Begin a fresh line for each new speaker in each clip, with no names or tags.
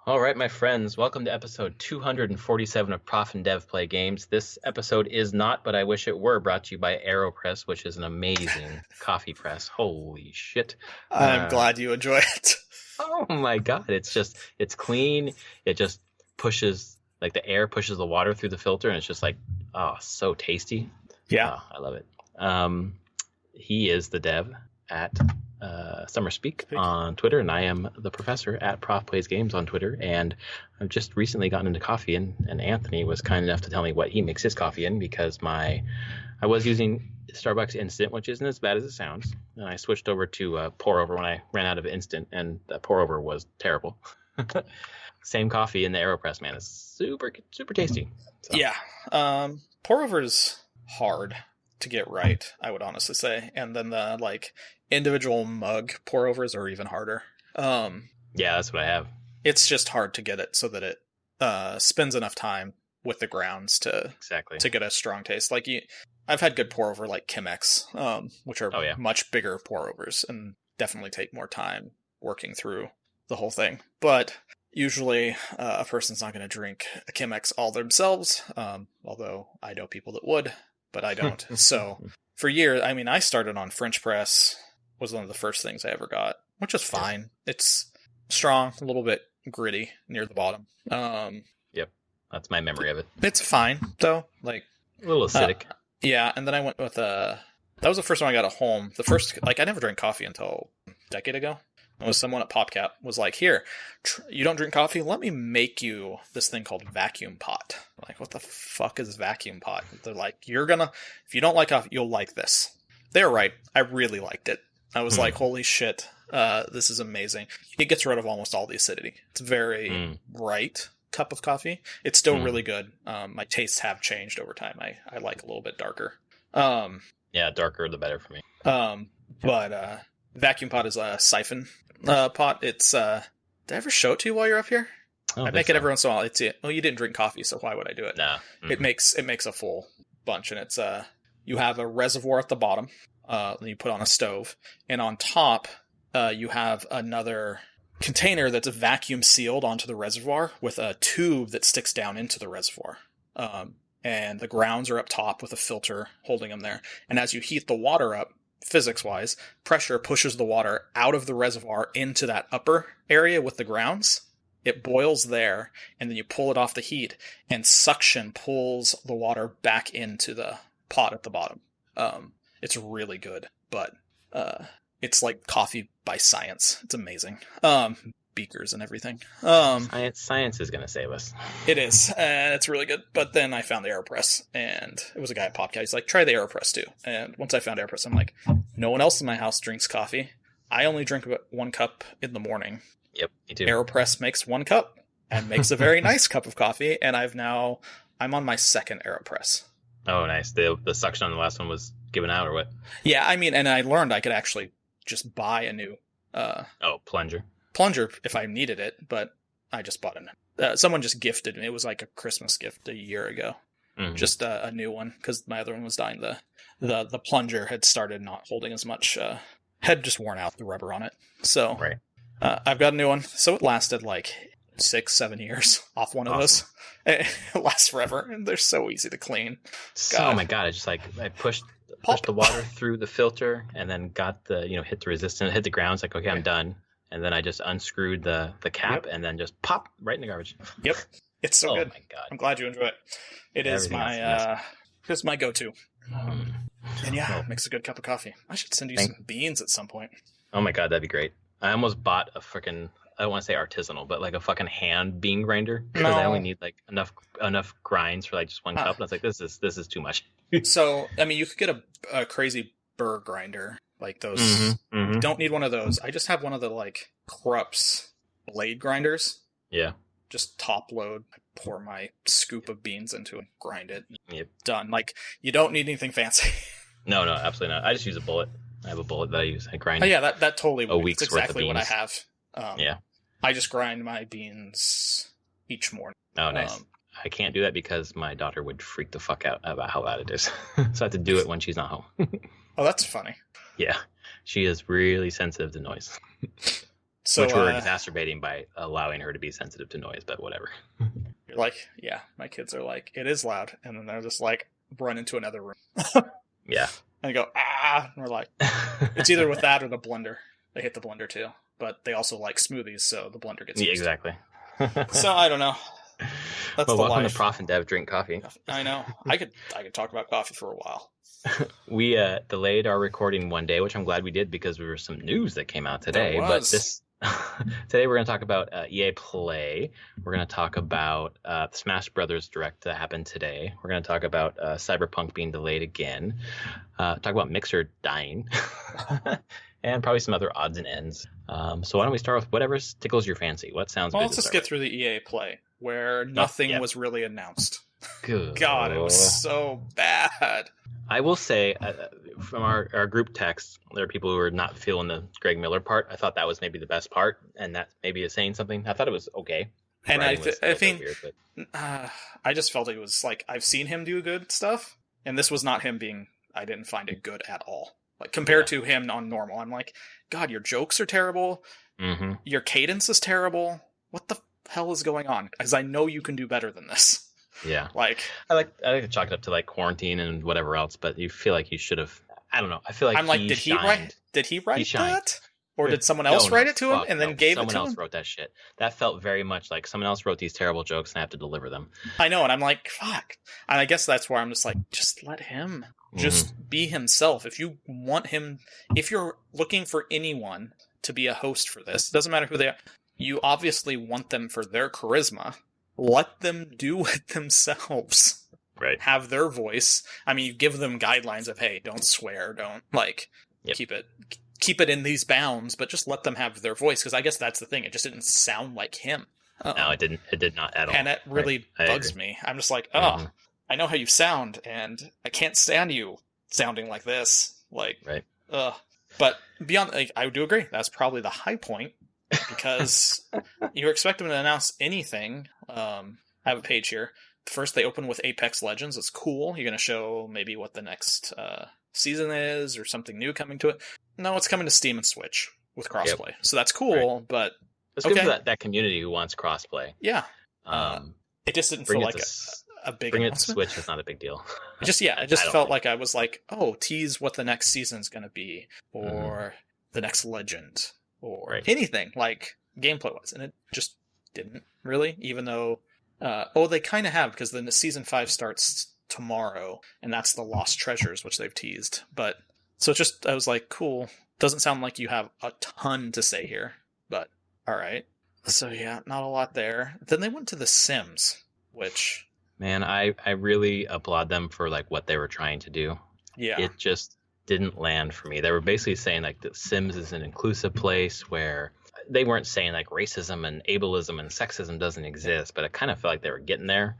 All right, my friends, welcome to episode 247 of Prof and Dev Play Games. This episode is not, but I wish it were, brought to you by AeroPress, which is an amazing coffee press. Holy shit.
I'm glad you enjoy it.
Oh my God, it's clean. It just pushes, like the air pushes the water through the filter, and it's just like, oh, so tasty.
Yeah.
Oh, I love it. He is the dev at Summer Speak on Twitter, and I am the professor at Prof Plays Games on Twitter. And I've just recently gotten into coffee, and Anthony was kind enough to tell me what he makes his coffee in, because I was using Starbucks Instant, which isn't as bad as it sounds, and I switched over to pour over when I ran out of Instant, and the pour over was terrible. Same coffee in the AeroPress, man. It's super tasty. So.
Yeah. Pour over is hard to get right, I would honestly say, and then the individual mug pour overs are even harder.
Yeah, that's what I have.
It's just hard to get it so that it spends enough time with the grounds to get a strong taste. I've had good pour over like Chemex, which are much bigger pour overs and definitely take more time working through the whole thing. But usually a person's not going to drink a Chemex all themselves, although I know people that would, but I don't. So for years, I started on French press, was one of the first things I ever got, which is fine. It's strong, a little bit gritty near the bottom.
Yep, that's my memory of it.
It's fine, though. A
little acidic.
Yeah, and then I went with that was the first one I got at home. The first, I never drank coffee until a decade ago. It was someone at PopCap was like, here, you don't drink coffee? Let me make you this thing called vacuum pot. I'm like, what the fuck is vacuum pot? They're like, if you don't like coffee, you'll like this. They're right. I really liked it. I was like, holy shit, this is amazing. It gets rid of almost all the acidity. It's very bright cup of coffee. It's still really good. My tastes have changed over time. I like a little bit darker.
Yeah, darker the better for me.
But vacuum pot is a siphon pot. It's did I ever show it to you while you're up here? I make it every once in a while. You didn't drink coffee, so why would I do it?
No.
It makes a full bunch, and it's you have a reservoir at the bottom, that you put on a stove, and on top you have another container that's vacuum sealed onto the reservoir with a tube that sticks down into the reservoir. And the grounds are up top with a filter holding them there. And as you heat the water up, physics-wise, pressure pushes the water out of the reservoir into that upper area with the grounds. It boils there, and then you pull it off the heat, and suction pulls the water back into the pot at the bottom. It's really good, but it's like coffee by science. It's amazing. Beakers and everything.
Science is going to save us.
It is. It's really good. But then I found the AeroPress, and it was a guy at PopCat. He's like, try the AeroPress too. And once I found AeroPress, I'm like, no one else in my house drinks coffee. I only drink about 1 cup in the morning.
Yep, me too.
AeroPress makes 1 cup and makes a very nice cup of coffee. And I'm on my second AeroPress.
Oh, nice. The suction on the last one was given out, or what?
Yeah, and I learned I could actually just buy a new plunger if I needed it, but I just bought it. Someone just gifted me. It was like a Christmas gift a year ago. Just a new one, because my other one was dying. The plunger had started not holding as much, had just worn out the rubber on it. So
right.
I've got a new one. So it lasted 6-7 years off one of those. It lasts forever, and they're so easy to clean.
Oh my God! I pushed the water through the filter, and then got hit the resistance, hit the ground. It's like, okay, I'm done. And then I just unscrewed the cap, and then just pop right in the garbage.
Yep, it's so good.
Oh my God!
I'm glad you enjoy it. It is my go-to. And it makes a good cup of coffee. I should send you some beans at some point.
Oh my God, that'd be great. I almost bought a freaking, I don't want to say artisanal, but a fucking hand bean grinder, because I only need enough grinds for just 1 cup. And I was like, this is too much.
So you could get a crazy burr grinder. Like those, You don't need one of those. I just have one of the Krups blade grinders.
Yeah.
Just top load. I pour my scoop of beans into it, grind it.
Yep.
Done. You don't need anything fancy.
No, absolutely not. I just use a bullet. I have a bullet that I use. I grind.
Oh yeah, that totally
a week's
exactly
worth of beans.
what I have.
Yeah.
I just grind my beans each morning.
Oh, nice. I can't do that because my daughter would freak the fuck out about how loud it is. So I have to do it when she's not home.
Oh, that's funny.
Yeah. She is really sensitive to noise.
So,
which we're exacerbating by allowing her to be sensitive to noise, but whatever.
you're like, yeah, my kids are like, it is loud. And then they're just like, run into another room.
Yeah.
And go, ah. And we're like, it's either with that or the blender. They hit the blender too. But they also like smoothies, so the blender gets used.
Exactly.
So I don't know. That's
well,
the
welcome
life.
to Prof and Dev Drink Coffee.
I know. I could talk about coffee for a while.
We delayed our recording one day, which I'm glad we did because there was some news that came out today. But today we're going to talk about EA Play. We're going to talk about the Smash Brothers Direct that happened today. We're going to talk about Cyberpunk being delayed again. Talk about Mixer dying. And probably some other odds and ends. So why don't we start with whatever tickles your fancy? What sounds good?
Let's just get through the EA Play, where nothing was really announced.
Good.
God, it was so bad.
I will say, from our group text, there are people who are not feeling the Greg Miller part. I thought that was maybe the best part, and that maybe is saying something. I thought it was okay.
And I think
weird, but...
I just felt it was like, I've seen him do good stuff, and this was not him being, I didn't find it good at all. Like, compared to him on normal, I'm like, God, your jokes are terrible.
Mm-hmm.
Your cadence is terrible. What the hell is going on? Because I know you can do better than this.
Yeah.
Like,
I like to chalk it up to like quarantine and whatever else, but you feel like you should have. I don't know. I feel like
I'm like,
did he write
that? Or did someone else write it to him and then gave it to him?
Someone else wrote that shit. That felt very much like someone else wrote these terrible jokes and I have to deliver them.
I know, and I'm like, fuck. And I guess that's where I'm just like, just let him just be himself. If you want him, if you're looking for anyone to be a host for this, doesn't matter who they are, you obviously want them for their charisma. Let them do it themselves.
Right.
Have their voice. I mean, you give them guidelines of, hey, don't swear, don't keep it in these bounds, but just let them have their voice, because I guess that's the thing. It just didn't sound like him.
No, it didn't. It did not at all.
And it really bugs me. I'm just like, I know how you sound, and I can't stand you sounding like this. Like,
right.
But beyond, like, I do agree. That's probably the high point, because you expect them to announce anything. I have a page here. First, they open with Apex Legends. It's cool. You're going to show maybe what the next season is or something new coming to it. No, it's coming to Steam and Switch with crossplay. Yep. So that's cool, but
it's good for that community who wants crossplay.
Yeah. It just didn't feel like a big
bring it to Switch is not a big deal.
It just felt like I was like, oh, tease what the next season's going to be, or the next Legend, or anything like gameplay wise, and it just didn't really. Even though, they kind of have, because then the season 5 starts tomorrow, and that's the Lost Treasures, which they've teased. But so I was like, cool. Doesn't sound like you have a ton to say here, but all right. So yeah, not a lot there. Then they went to The Sims, which,
man, I really applaud them for like what they were trying to do.
Yeah,
it just didn't land for me. They were basically saying like The Sims is an inclusive place where they weren't saying like racism and ableism and sexism doesn't exist, but it kind of felt like they were getting there.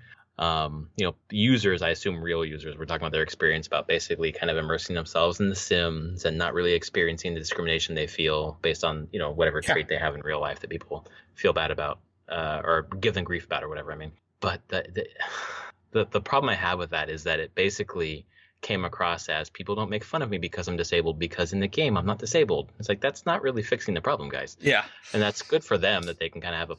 Users, I assume real users, were talking about their experience about basically kind of immersing themselves in The Sims and not really experiencing the discrimination they feel based on, whatever trait they have in real life that people feel bad about, or give them grief about or whatever. I mean, but the problem I have with that is that it basically came across as people don't make fun of me because I'm disabled, because in the game I'm not disabled. It's like, that's not really fixing the problem, guys.
Yeah.
And that's good for them that they can kind of have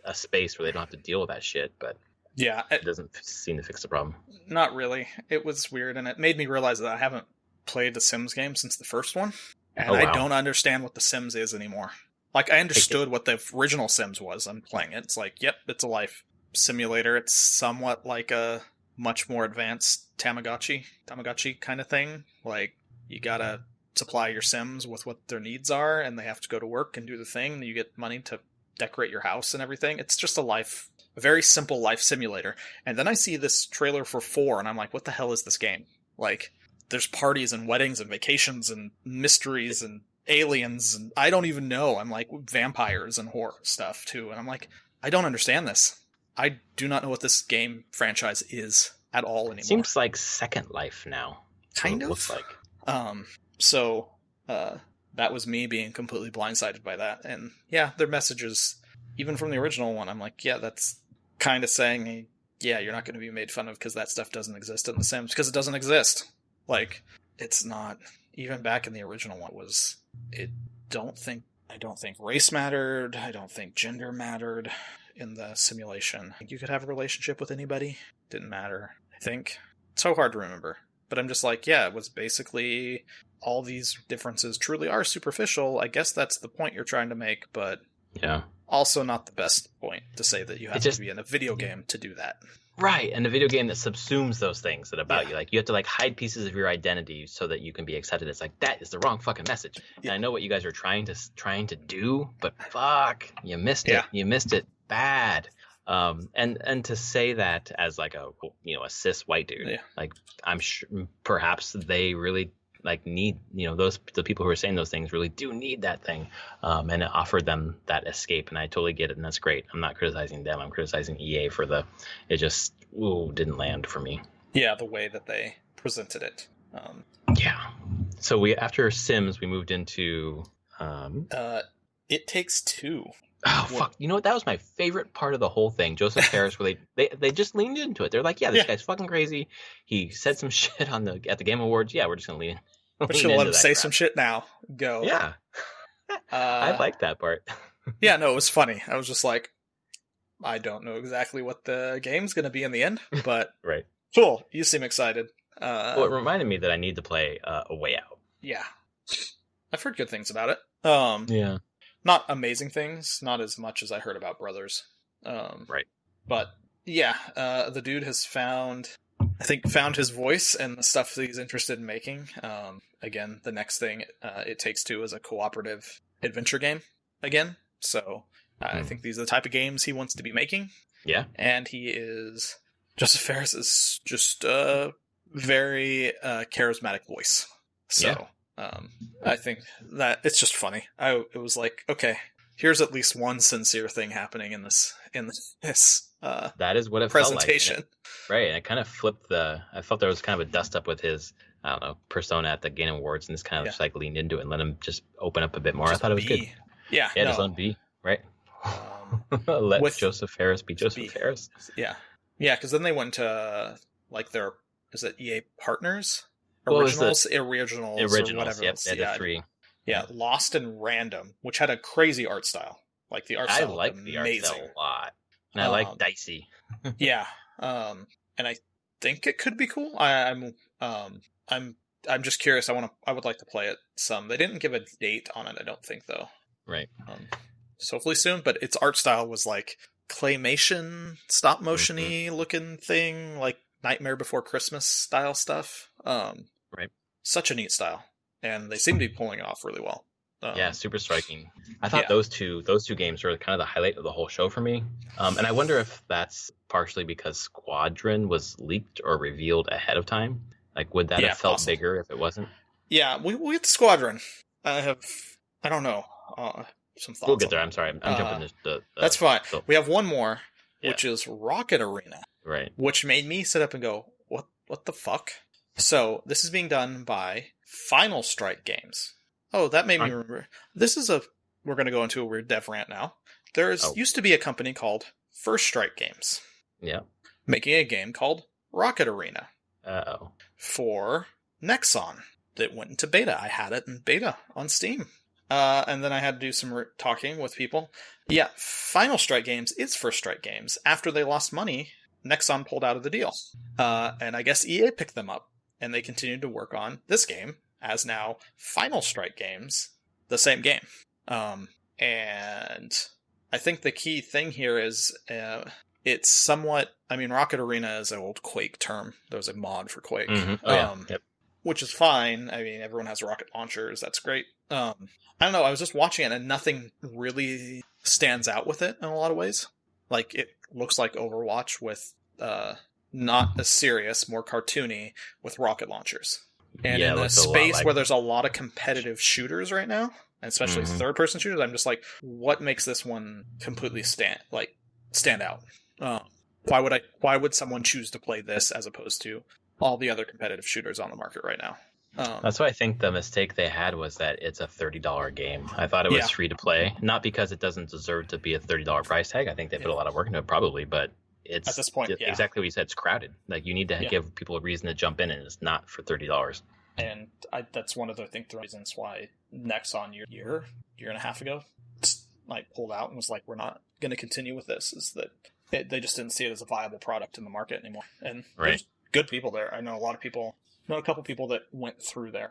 a space where they don't have to deal with that shit, but
yeah,
it doesn't seem to fix the problem.
Not really. It was weird, and it made me realize that I haven't played the Sims game since the first one, and I don't understand what the Sims is anymore. Like, I understood what the original Sims was. I'm playing it. It's like, yep, it's a life simulator. It's somewhat like a much more advanced Tamagotchi kind of thing. Like, you gotta supply your Sims with what their needs are, and they have to go to work and do the thing, and you get money to decorate your house and everything. It's just a very simple life simulator. And then I see this trailer for 4, and I'm like, what the hell is this game? Like, there's parties and weddings and vacations and mysteries and aliens, and I don't even know. I'm like, vampires and horror stuff too. And I'm like, I don't understand this. I do not know what this game franchise is at all anymore.
Seems like Second Life now.
Kind of.
Looks like.
That was me being completely blindsided by that. And yeah, their messages, even from the original one, I'm like, yeah, that's kind of saying, hey, yeah, you're not going to be made fun of because that stuff doesn't exist in The Sims, because it doesn't exist. Like, it's not, even back in the original one, I don't think race mattered. I don't think gender mattered in the simulation. I think you could have a relationship with anybody. Didn't matter, I think. It's so hard to remember. But I'm just like, yeah, it was basically all these differences truly are superficial. I guess that's the point you're trying to make, but
Yeah.
also not the best point to say that you have
just-
to be in a video game to do that.
Right, and a video game that subsumes those things that about
Yeah.
you. Like, you have to, like, hide pieces of your identity so that you can be accepted. It's like, that is the wrong fucking message. And
Yeah.
I know what you guys are trying to do, but fuck, you missed it.
Yeah.
You missed it bad. And to say that as, like, a cis white dude,
Yeah.
like, I'm sure perhaps they really, like, need, the people who are saying those things really do need that thing, and it offered them that escape, and I totally get it, and that's great. I'm not criticizing them. I'm criticizing EA for it just didn't land for me.
Yeah, the way that they presented it.
Yeah. So after Sims, we moved into
It Takes Two.
oh fuck, you know what? That was my favorite part of the whole thing. Joseph Harris, where they just leaned into it. They're like, yeah, this guy's fucking crazy. He said some shit at the Game Awards. Yeah, we're just gonna lean.
But she'll let him say some shit now. Go.
Yeah. I like that part.
Yeah, no, it was funny. I was just like, I don't know exactly what the game's going to be in the end, but
Right.
cool. You seem excited.
Well, it reminded me that I need to play A Way Out.
Yeah. I've heard good things about it.
Yeah.
Not amazing things, not as much as I heard about Brothers.
Right.
But yeah, the dude has found his voice and the stuff that he's interested in making. Again, the next thing It Takes Two is a cooperative adventure game again. So I think these are the type of games he wants to be making.
Yeah.
And Joseph Ferris is just a very charismatic voice. So I think that it's just funny. It was like, okay, here's at least one sincere thing happening in this
that is what it
presentation.
felt like. Right, and it kind of flipped I felt there was kind of a dust up with his, I don't know, persona at the Game Awards, and this kind of just like leaned into it and let him just open up a bit more. I thought it was good.
Yeah,
just let him be, right? Let Joseph Harris be Joseph Harris.
Yeah, because then they went to like is it EA Partners?
Originals,
or whatever.
Yep, they had 3.
Yeah, Lost and Random, which had a crazy art style. Like the art style,
I like the art style a lot, and I like Dicey.
Yeah, and I think it could be cool. I'm just curious. I would like to play it some. They didn't give a date on it, I don't think, though.
Right.
So hopefully soon. But its art style was like claymation, stop motion-y looking thing, like Nightmare Before Christmas style stuff.
Right.
Such a neat style, and they seem to be pulling it off really well.
Yeah, super striking. I thought those two games were kind of the highlight of the whole show for me. And I wonder if that's partially because Squadron was leaked or revealed ahead of time. Like, would that have felt bigger if it wasn't? Yeah,
we had Squadron. I don't know. Some thoughts.
We'll get there. I'm sorry. I'm jumping the
that's fine. We have one more, which is Rocket Arena.
Right.
Which made me sit up and go, what the fuck? So this is being done by Final Strike Games. Oh, that made me remember. We're going to go into a weird dev rant now. There used to be a company called First Strike Games.
Yeah.
Making a game called Rocket Arena.
Uh-oh.
For Nexon that went into beta. I had it in beta on Steam. And then I had to do some talking with people. Yeah, Final Strike Games is First Strike Games. After they lost money, Nexon pulled out of the deal. And I guess EA picked them up. And they continued to work on this game as now Final Strike Games, the same game. And I think the key thing here is it's somewhat... I mean, Rocket Arena is an old Quake term. There was a mod for Quake.
Mm-hmm.
Which is fine. I mean, everyone has rocket launchers. That's great. I don't know. I was just watching it and nothing really stands out with it in a lot of ways. Like, it looks like Overwatch with not as serious, more cartoony with rocket launchers. And in a space where there's a lot of competitive shooters right now, and especially third-person shooters, I'm just like, what makes this one completely stand out? Why would someone choose to play this as opposed to all the other competitive shooters on the market right now?
That's why I think the mistake they had was that it's a $30 game. I thought it was free to play, not because it doesn't deserve to be a $30 price tag. I think they put a lot of work into it, probably, but it's
at this point,
exactly what you said. It's crowded. Like, you need to give people a reason to jump in, and it's not for $30.
And that's one of the, I think, the reasons why Nexon year and a half ago, like pulled out and was like, we're not going to continue with this, is that they just didn't see it as a viable product in the market anymore. And there's good people there. I know a couple people that went through there.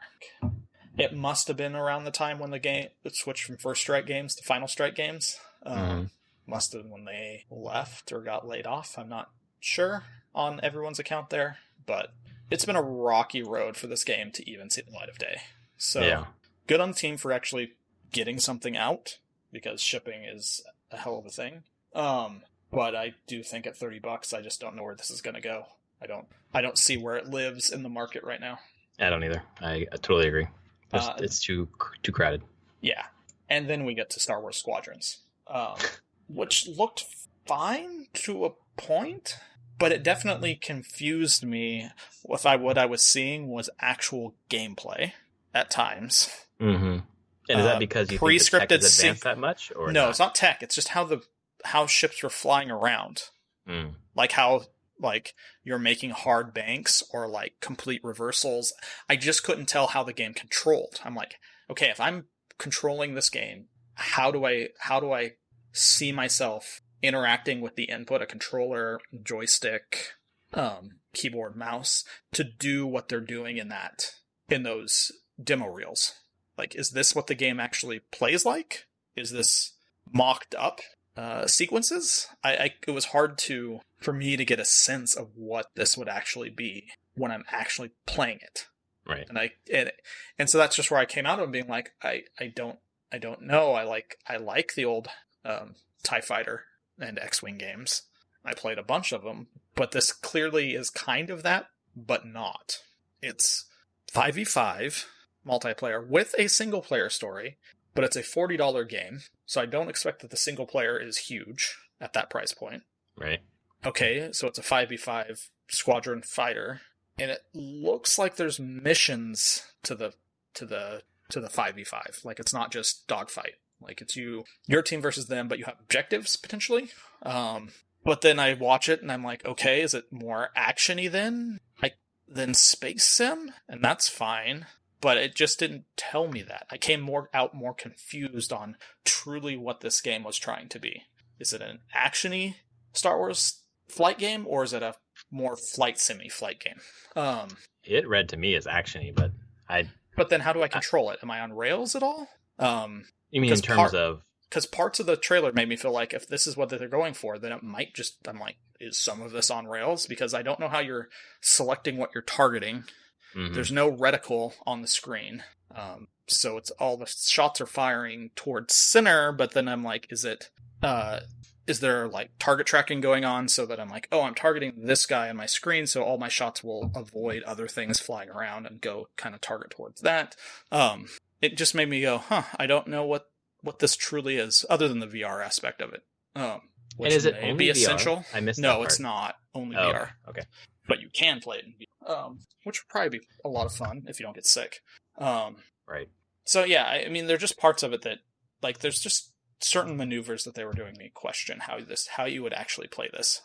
It must have been around the time when the game switched from First Strike games to Final Strike games. Must have been when they left or got laid off. I'm not sure on everyone's account there, but it's been a rocky road for this game to even see the light of day. So good on the team for actually getting something out, because shipping is a hell of a thing. But I do think at $30, I just don't know where this is going to go. I don't see where it lives in the market right now.
I don't either. I totally agree. It's too crowded.
Yeah. And then we get to Star Wars Squadrons, which looked fine to a point, but it definitely confused me with what I was seeing was actual gameplay at times.
Mm-hmm. And is that because you think the tech is advanced that much? Or
no, it's not tech. It's just how ships were flying around. Like how you're making hard banks or like complete reversals. I just couldn't tell how the game controlled. I'm like, okay, if I'm controlling this game, how do I see myself interacting with the input, a controller, joystick, keyboard, mouse, to do what they're doing in those demo reels? Like, is this what the game actually plays like? Is this mocked up sequences? It was hard for me to get a sense of what this would actually be when I'm actually playing it.
Right.
And so that's just where I came out of being like, I don't know. I like the old TIE Fighter and X-Wing games. I played a bunch of them, but this clearly is kind of that, but not. It's 5v5 multiplayer with a single player story, but it's a $40 game, so I don't expect that the single player is huge at that price point.
Right.
Okay, so it's a 5v5 squadron fighter, and it looks like there's missions to the 5v5. Like, it's not just dogfight. Like, it's your team versus them, but you have objectives potentially. But then I watch it and I'm like, okay, is it more actiony than Space Sim? And that's fine. But it just didn't tell me that. I came more confused on truly what this game was trying to be. Is it an actiony Star Wars flight game, or is it a more flight game?
It read to me as actiony, but
But then how do I control it? Am I on rails at all?
You mean in terms of...
Because parts of the trailer made me feel like if this is what they're going for, then it might just... I'm like, is some of this on rails? Because I don't know how you're selecting what you're targeting. Mm-hmm. There's no reticle on the screen. So it's all the shots are firing towards center, but then I'm like, is there like target tracking going on so that I'm like, oh, I'm targeting this guy on my screen, so all my shots will avoid other things flying around and go kind of target towards that. It just made me go, I don't know what this truly is, other than the VR aspect of it. Which
and is it
may
only
be
VR?
essential.
I missed that
No,
part.
it's not only VR.
Okay.
But you can play it in VR, which would probably be a lot of fun if you don't get sick.
Right.
So yeah, I mean, there are just parts of it that, like, there's just certain maneuvers that they were doing me question how you would actually play this.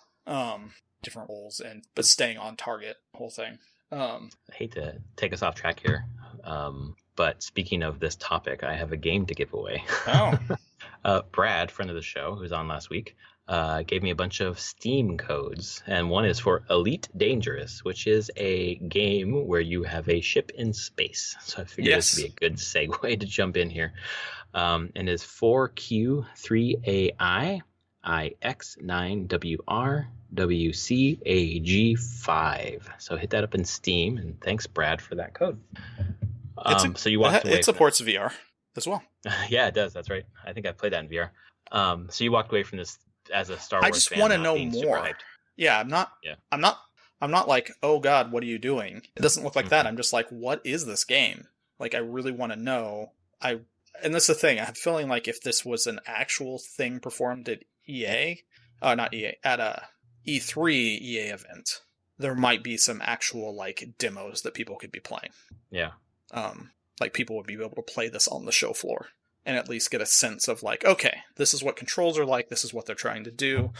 Different roles but staying on target, whole thing.
I hate to take us off track here, but speaking of this topic, I have a game to give away.
Oh.
Brad, friend of the show, who was on last week, gave me a bunch of Steam codes, and one is for Elite Dangerous, which is a game where you have a ship in space. So I figured this would be a good segue to jump in here. And it's 4Q3AI IX9WR WCAG5. So hit that up in Steam, and thanks, Brad, for that code. So you walked away.
It supports VR as well.
Yeah, it does. That's right. I think I played that in VR. So you walked away from this as a Star Wars fan.
I just want to know more. Yeah, I'm not like, oh God, what are you doing? It doesn't look like that. I'm just like, what is this game? Like, I really want to know. And that's the thing. I'm feeling like if this was an actual thing performed at EA, not EA, at a E3 EA event, there might be some actual like demos that people could be playing.
Yeah.
Like people would be able to play this on the show floor and at least get a sense of like, okay, this is what controls are like. This is what they're trying to do.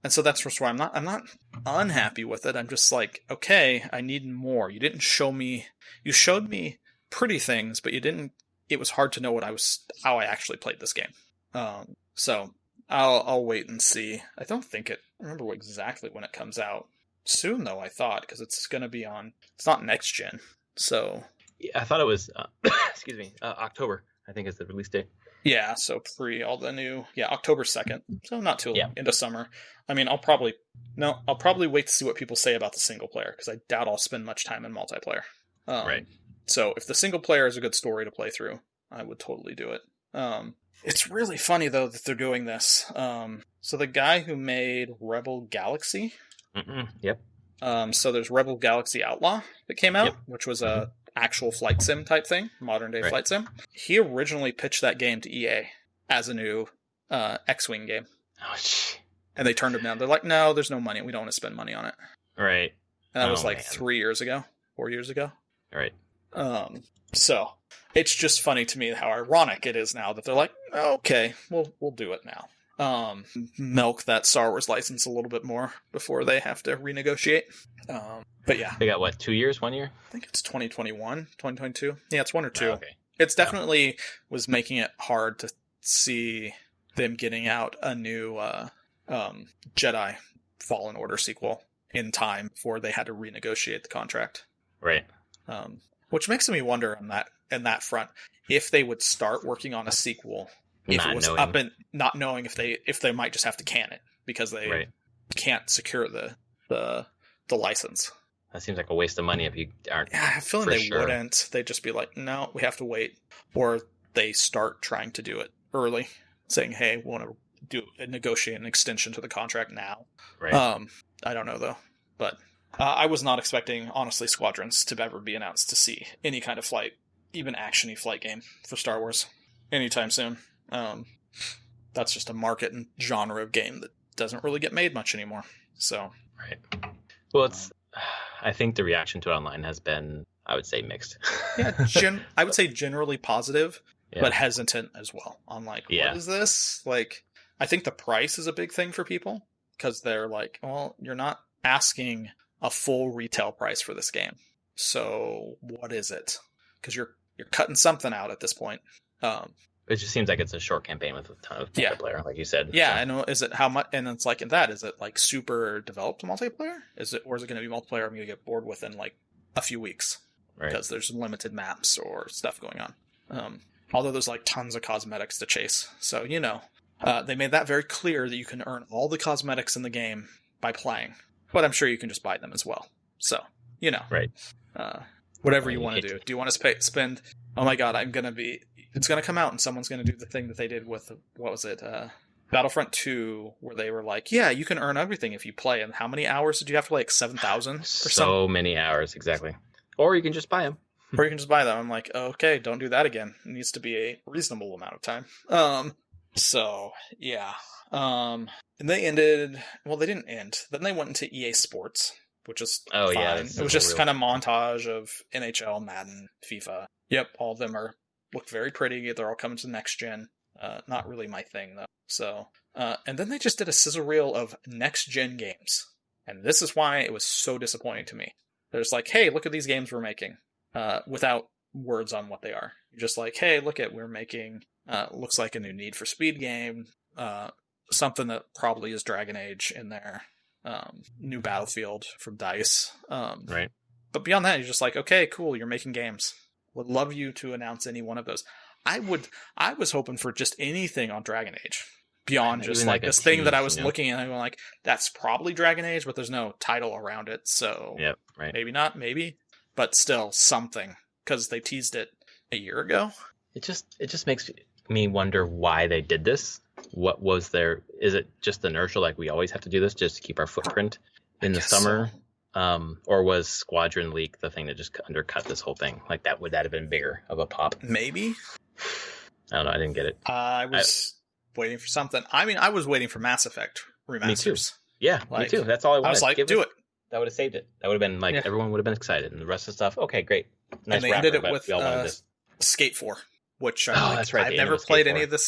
And so that's where I'm not unhappy with it. I'm just like, okay, I need more. You showed me pretty things, but it was hard to know how I actually played this game. So I'll wait and see. I don't remember exactly when it comes out. Soon though, I thought, because it's going to be it's not next gen. So
yeah, I thought it was, excuse me, October, I think is the release date.
Yeah, so all the new, October 2nd. So not too into summer. I mean, I'll probably wait to see what people say about the single player, because I doubt I'll spend much time in multiplayer.
Right.
So if the single player is a good story to play through, I would totally do it. It's really funny, though, that they're doing this. So the guy who made Rebel Galaxy.
Yep.
So there's Rebel Galaxy Outlaw that came out, which was a actual flight sim type thing, modern day flight sim. He originally pitched that game to EA as a new X-Wing game.
Oh, shit.
And they turned him down. They're like, no, there's no money. We don't want to spend money on it.
Right.
And that was 4 years ago.
Right.
So it's just funny to me how ironic it is now that they're like, okay, we'll do it now. Milk that Star Wars license a little bit more before they have to renegotiate. But yeah.
They got what, 2 years, 1 year?
I think it's 2021, 2022. Yeah, it's 1 or 2.
Oh, okay.
It's definitely was making it hard to see them getting out a new Jedi Fallen Order sequel in time before they had to renegotiate the contract.
Right.
Which makes me wonder in that front if they would start working on a sequel if it was up and not knowing if they might just have to can it because they can't secure the license.
That seems like a waste of money if you aren't.
Yeah, I have a feeling they wouldn't. They'd just be like, no, we have to wait. Or they start trying to do it early, saying, hey, we want to negotiate an extension to the contract now.
Right.
I don't know, though. But I was not expecting, honestly, Squadrons to ever be announced to see any kind of flight, even action-y flight game for Star Wars anytime soon. That's just a market and genre of game that doesn't really get made much anymore. So.
Right. Well, I think the reaction to it online has been, I would say, mixed.
Yeah, I would say generally positive, but hesitant as well. On like, what is this? Like, I think the price is a big thing for people because they're like, well, you're not asking a full retail price for this game, so what is it? Because you're cutting something out at this point.
It just seems like it's a short campaign with a ton of multiplayer, like you said.
Yeah, I know. Is it how much? And it's like in that, is it like super developed multiplayer? Or is it going to be multiplayer I'm going to get bored within like a few weeks because there's limited maps or stuff going on? Although there's like tons of cosmetics to chase, so they made that very clear that you can earn all the cosmetics in the game by playing, but I'm sure you can just buy them as well. So whatever you want to do. Do you want to spend? Oh my god, it's going to come out and someone's going to do the thing that they did with, what was it, Battlefront 2, where they were like, yeah, you can earn everything if you play. And how many hours did you have to play? Like 7,000 or something?
So many hours, exactly. Or you can just buy them.
I'm like, okay, don't do that again. It needs to be a reasonable amount of time. So, yeah. And they ended, well, they didn't end. Then they went into EA Sports, which is fine. Yeah, it was just kind of montage of NHL, Madden, FIFA. Yep, all of them look very pretty. They're all coming to the next gen. Not really my thing, though. So, and then they just did a sizzle reel of next gen games. And this is why it was so disappointing to me. There's like, hey, look at these games we're making. Without words on what they are. You're just like, hey, we're making, looks like a new Need for Speed game. Something that probably is Dragon Age in there. New Battlefield from DICE.
Right.
But beyond that, you're just like, okay, cool, you're making games. Would love you to announce any one of those. I was hoping for just anything on Dragon Age. Beyond just like this thing that I was looking at and going like, that's probably Dragon Age, but there's no title around it. So maybe not, maybe. But still something. Because they teased it a year ago.
It just makes me wonder why they did this. What was is it just inertial, like we always have to do this just to keep our footprint in the summer? So. Or was Squadron Leak the thing that just undercut this whole thing? Like would that have been bigger of a pop?
Maybe.
I don't know. I didn't get it.
I was waiting for something. I mean, I was waiting for Mass Effect remasters.
Me too. Yeah, me too. That's all I wanted.
I was like, do it.
That would have saved it. That would have been like everyone would have been excited, and the rest of the stuff. Okay, great. Nice.
And they ended it with Skate 4, which
that's right.
I've never played any of the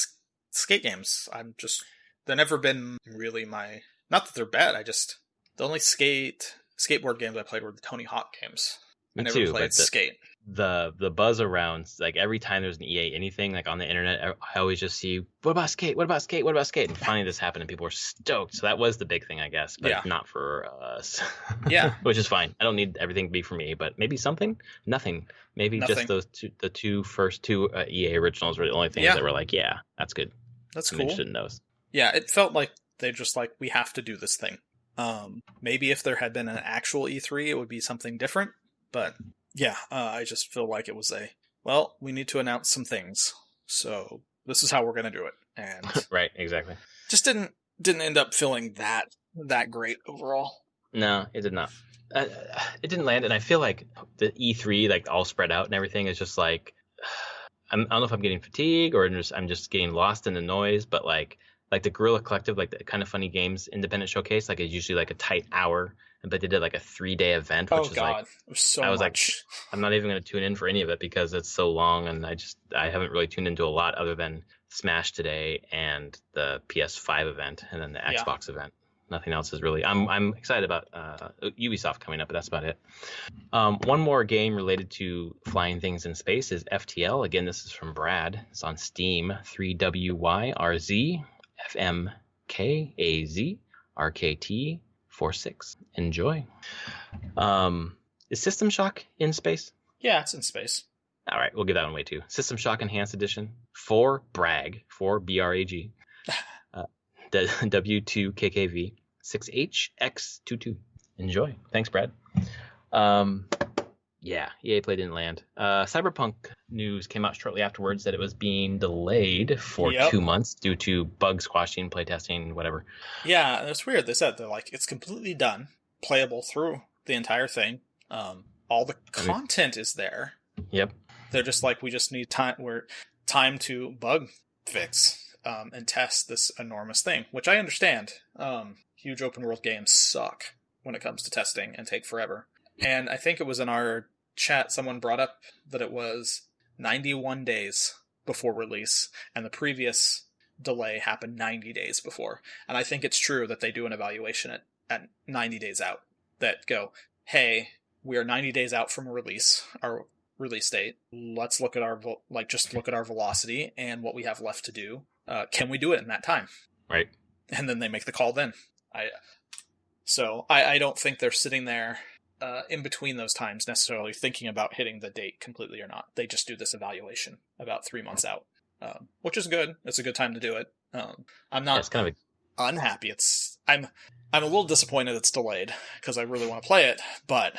skate games. I'm just they've never been really my. Not that they're bad. The only skateboard games I played were the Tony Hawk games.
Me
I never
too,
played
but
Skate.
the buzz around, like every time there's an EA anything like on the internet, I always just see, what about Skate? What about Skate? What about Skate? And finally this happened and people were stoked. So that was the big thing, I guess, but
Yeah.
not for us.
Yeah.
Which is fine. I don't need everything to be for me, but maybe something? Nothing. Maybe
Nothing.
just the first two EA originals were the only things that were like, yeah, that's good.
That's
I'm
cool.
interested in those.
Yeah, it felt like they just like, we have to do this thing. Maybe if there had been an actual E3, it would be something different. But yeah, I just feel like it was we need to announce some things. So this is how we're going to do it. And
right, exactly.
Just didn't end up feeling that great overall.
No, it did not. It didn't land, and I feel like the E3, like all spread out and everything, is just like, I don't know if I'm getting fatigued or I'm just getting lost in the noise, but like the Guerrilla Collective, like the Kind of Funny Games independent showcase, like it's usually like a tight hour, but they did like a 3-day event, which is like,
it was so
I was
much.
like, I'm not even going to tune in for any of it because it's so long, and I haven't really tuned into a lot other than Smash today and the PS5 event and then the Xbox event. Nothing else is really. I'm excited about Ubisoft coming up, but that's about it. One more game related to flying things in space is FTL. Again, this is from Brad. It's on Steam. 3WYRZ FMKAZ RKT 46. Enjoy. Is System Shock in space?
Yeah, it's in space.
All right, we'll give that one away too. System Shock Enhanced Edition for BRAG, for BRAG. W2KKV 6HX22. Enjoy. Thanks, Brad. Yeah, EA Play didn't land. Cyberpunk news came out shortly afterwards that it was being delayed for 2 months due to bug squashing, playtesting, whatever.
Yeah, it's weird. They're like, it's completely done, playable through the entire thing. All the content is there.
Yep.
They're just like, we just need time to bug fix and test this enormous thing, which I understand. Huge open world games suck when it comes to testing and take forever. And I think it was in our chat, someone brought up that it was 91 days before release, and the previous delay happened 90 days before. And I think it's true that they do an evaluation at 90 days out that go, hey, we are 90 days out from our release date. Let's look at our velocity and what we have left to do. Can we do it in that time?
Right.
And then they make the call then. I don't think they're sitting there in between those times necessarily thinking about hitting the date completely or not. They just do this evaluation about 3 months out, which is good. It's a good time to do it. I'm not
it's kind of
unhappy. I'm a little disappointed it's delayed because I really want to play it, but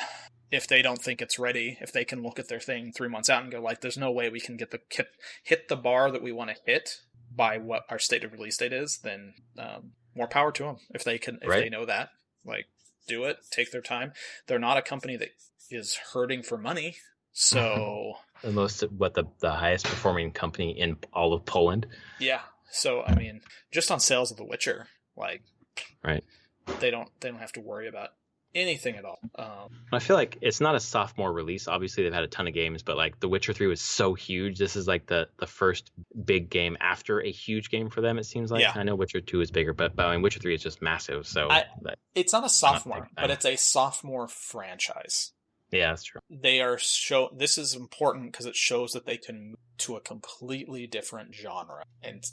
if they don't think it's ready, if they can look at their thing 3 months out and go like, there's no way we can hit the bar that we want to hit by what our stated release date is, then more power to them. If they know that, like, do it, take their time. They're not a company that is hurting for money, so
the highest performing company in all of Poland.
Yeah, so I mean, just on sales of The Witcher, like,
right,
they don't have to worry about anything at all.
I feel like it's not a sophomore release. Obviously, they've had a ton of games, but like The Witcher 3 was so huge. This is like the first big game after a huge game for them, it seems like. Yeah. I know Witcher 2 is bigger, but I mean, Witcher 3 is just massive. So
it's not a sophomore, but it's a sophomore franchise.
Yeah, that's true.
This is important because it shows that they can move to a completely different genre and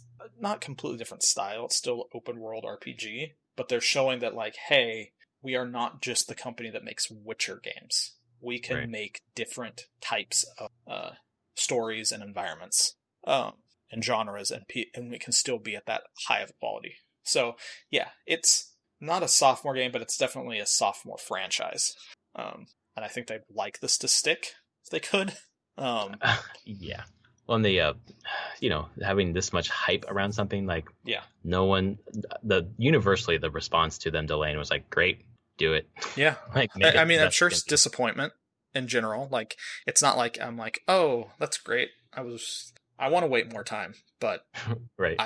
not completely different style. It's still open world RPG, but they're showing that like, hey, we are not just the company that makes Witcher games. We can make different types of stories and environments and genres, and we can still be at that high of quality. So, yeah, it's not a sophomore game, but it's definitely a sophomore franchise. And I think they'd like this to stick if they could.
Yeah. Well, and the, having this much hype around something, like, no one, universally the response to them delaying was like, great. Do it. Yeah.
I'm sure it's disappointment in general. Like, it's not like I'm like, oh, that's great. I want to wait more time, but
right.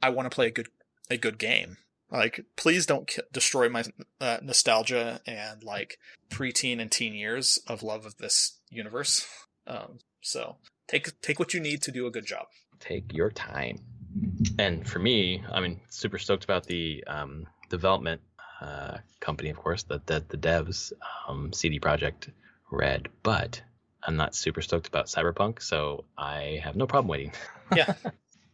I want to play a good game. Like, please don't destroy my nostalgia and like preteen and teen years of love of this universe. So take what you need to do a good job.
Take your time. And for me, I mean, super stoked about the development company, of course, the devs, CD Projekt Red, but I'm not super stoked about Cyberpunk, so I have no problem waiting.
Yeah.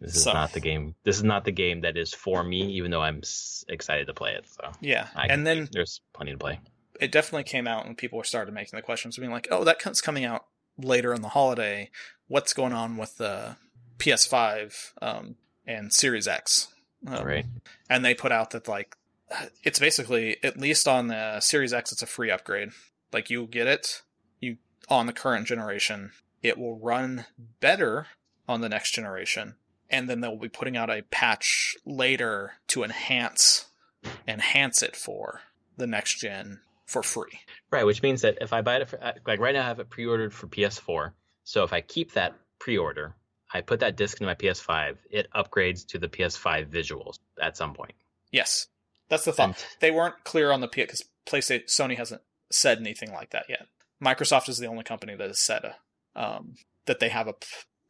This is not the game. This is not the game that is for me, even though I'm excited to play it. So
yeah, and then
there's plenty to play.
It definitely came out, and people started making the questions, being like, "Oh, that's coming out later in the holiday. What's going on with the PS5 and Series X?"
Right.
And they put out that like it's basically, at least on the Series X, it's a free upgrade. Like you get it, you on the current generation, it will run better on the next generation, and then they'll be putting out a patch later to enhance it for the next gen for free.
Right, which means that if I buy it for, like right now I have it pre-ordered for PS4. So if I keep that pre-order, I put that disc into my PS5, it upgrades to the PS5 visuals at some point.
Yes. That's the thought. They weren't clear on the PS, because Sony hasn't said anything like that yet. Microsoft is the only company that has said that they have a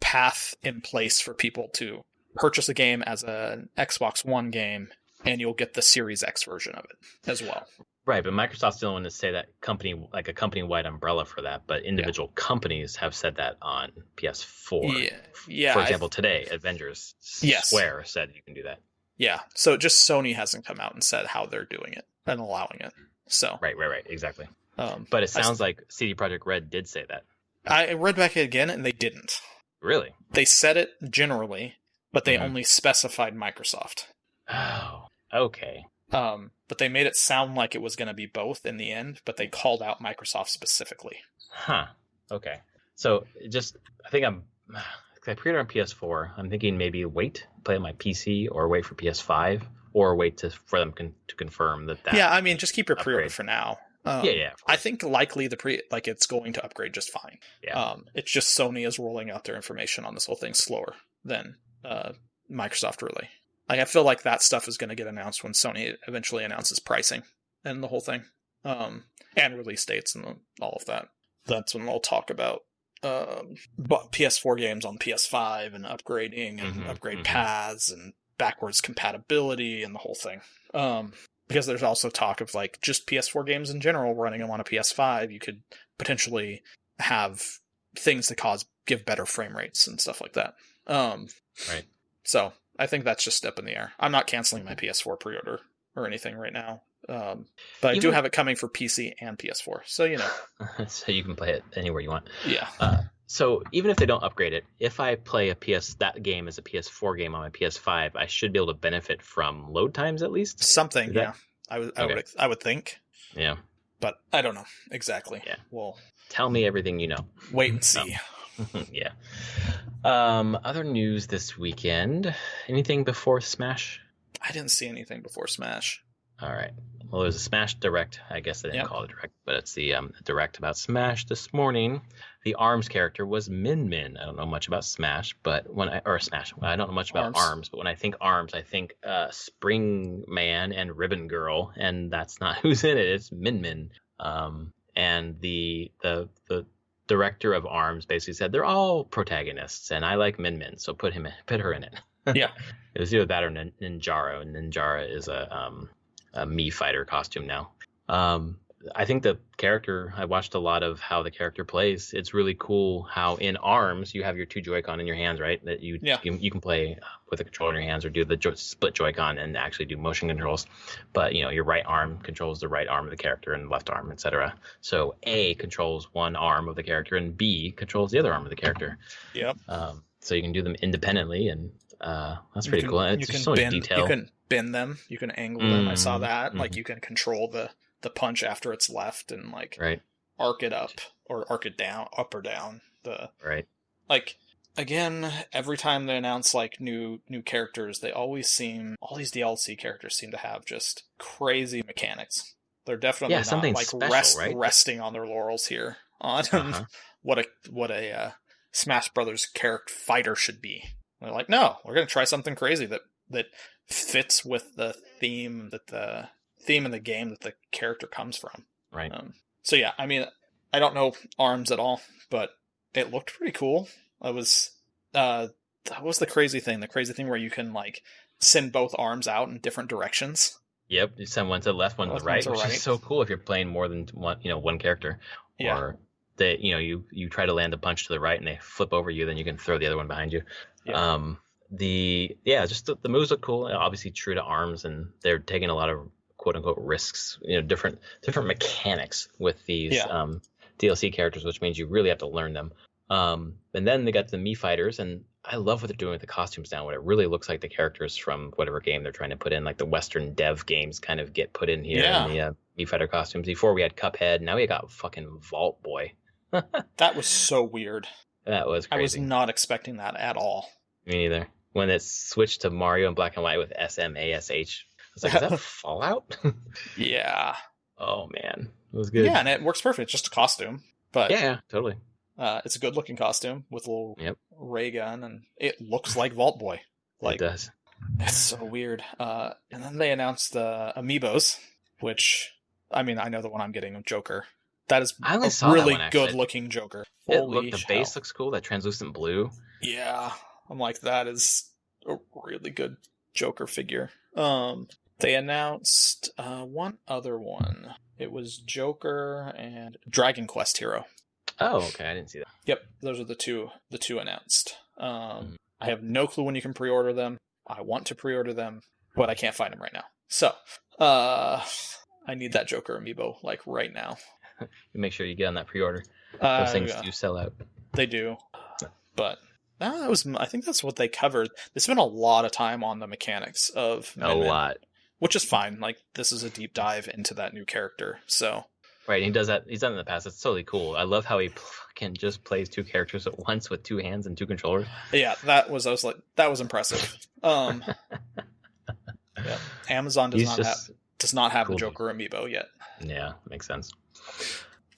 path in place for people to purchase a game as an Xbox One game, and you'll get the Series X version of it as well.
Right, but Microsoft's the only one to say that company, like a company-wide umbrella for that, but individual companies have said that on PS4.
Yeah.
For example, today, Avengers Square said you can do that.
Yeah, so just Sony hasn't come out and said how they're doing it and allowing it. So
Right, exactly. But it sounds like CD Projekt Red did say that.
I read back again, and they didn't.
Really?
They said it generally, but they only specified Microsoft.
Oh, okay.
But they made it sound like it was going to be both in the end, but they called out Microsoft specifically.
Huh. Okay. So I pre-ordered on PS4. I'm thinking maybe play on my PC, or wait for PS5, or wait for them to confirm that.
Yeah, I mean, just keep your pre-order for now.
Yeah.
I think likely it's going to upgrade just fine.
Yeah.
It's just Sony is rolling out their information on this whole thing slower than Microsoft really. Like, I feel like that stuff is going to get announced when Sony eventually announces pricing and the whole thing, and release dates and all of that. That's when they'll talk about PS4 games on PS5 and upgrading and upgrade paths and backwards compatibility and the whole thing. Because there's also talk of like just PS4 games in general running them on a PS5. You could potentially have things that give better frame rates and stuff like that.
Right.
So I think that's just up in the air. I'm not canceling my PS4 pre-order or anything right now. But I do have it coming for PC and PS4. So,
so you can play it anywhere you want.
Yeah.
So even if they don't upgrade it, if I play that game as a PS4 game on my PS5, I should be able to benefit from load times at least?
Something, yeah. I would think.
Yeah.
But I don't know exactly.
Yeah.
Well,
tell me everything you know.
Wait and see.
Yeah. Other news this weekend. Anything before Smash?
I didn't see anything before Smash.
All right. Well, there's a Smash Direct. I guess they didn't call it Direct, but it's the Direct about Smash this morning. The ARMS character was Min Min. I don't know much about Smash, but Smash. I don't know much about ARMS, but when I think ARMS, I think Spring Man and Ribbon Girl, and that's not who's in it. It's Min Min. And the director of ARMS basically said they're all protagonists, and I like Min Min, so put her in it.
Yeah.
It was either that or Ninjara, and Ninjara is a Mii fighter costume now. I think the character, I watched a lot of how the character plays. It's really cool how in ARMS you have your two Joy-Con in your hands, right? That you can play with a controller in your hands, or do the split Joy-Con and actually do motion controls. But your right arm controls the right arm of the character and left arm, etc. So A controls one arm of the character and B controls the other arm of the character.
Yep.
So you can do them independently, and that's pretty cool. It's just so much detail.
You can bend them, you can angle them. I saw that. Like, you can control the punch after it's left and arc it up or arc it down, up or down. Like, again, every time they announce new characters, all these DLC characters seem to have just crazy mechanics. They're definitely not
something special,
resting on their laurels here on what a Smash Brothers character fighter should be. They're like, no, we're going to try something crazy that fits with the theme of the game that the character comes from.
Right.
So yeah, I mean, I don't know ARMS at all, but it looked pretty cool. I was that was the crazy thing. The crazy thing where you can like send both arms out in different directions.
Yep, you send one to the left, one to the right, which is so cool if you're playing more than one character.
Yeah.
Or that you try to land a punch to the right and they flip over you, then you can throw the other one behind you.
Yeah.
Just the moves look cool. Obviously true to ARMS, and they're taking a lot of quote unquote risks. Different mechanics with these DLC characters, which means you really have to learn them. And then they got the Mii fighters, and I love what they're doing with the costumes now. What it really looks like the characters from whatever game they're trying to put in, like the Western dev games, kind of get put in here in the Mii fighter costumes. Before we had Cuphead, now we got fucking Vault Boy.
That was so weird.
That was crazy.
I was not expecting that at all.
Me neither. When it switched to Mario in black and white with SMASH, I was like, is that Fallout?
Yeah.
Oh man, it was good.
Yeah, and it works perfect. It's just a costume, but
yeah, totally.
It's a good looking costume with a little ray gun, and it looks like Vault Boy. Like,
it does.
It's so weird. And then they announced the Amiibos, which, I mean, I know the one I'm getting of Joker. That is a really good looking Joker.
The base looks cool, that translucent blue.
Yeah. I'm like, that is a really good Joker figure. They announced one other one. It was Joker and Dragon Quest Hero.
Oh, okay. I didn't see that.
Yep, those are the two announced. I have no clue when you can pre-order them. I want to pre-order them, but I can't find them right now. So, I need that Joker amiibo like right now.
You make sure you get on that pre-order. Those things do sell out.
They do, but I think that's what they covered. They spent a lot of time on the mechanics of Min Min,
a lot,
which is fine. Like, this is a deep dive into that new character. So
right, he does that. He's done it in the past. It's totally cool. I love how he fucking just plays two characters at once with two hands and two controllers.
Yeah, that was impressive. Yeah, Amazon does not have the Joker amiibo yet.
Yeah, makes sense.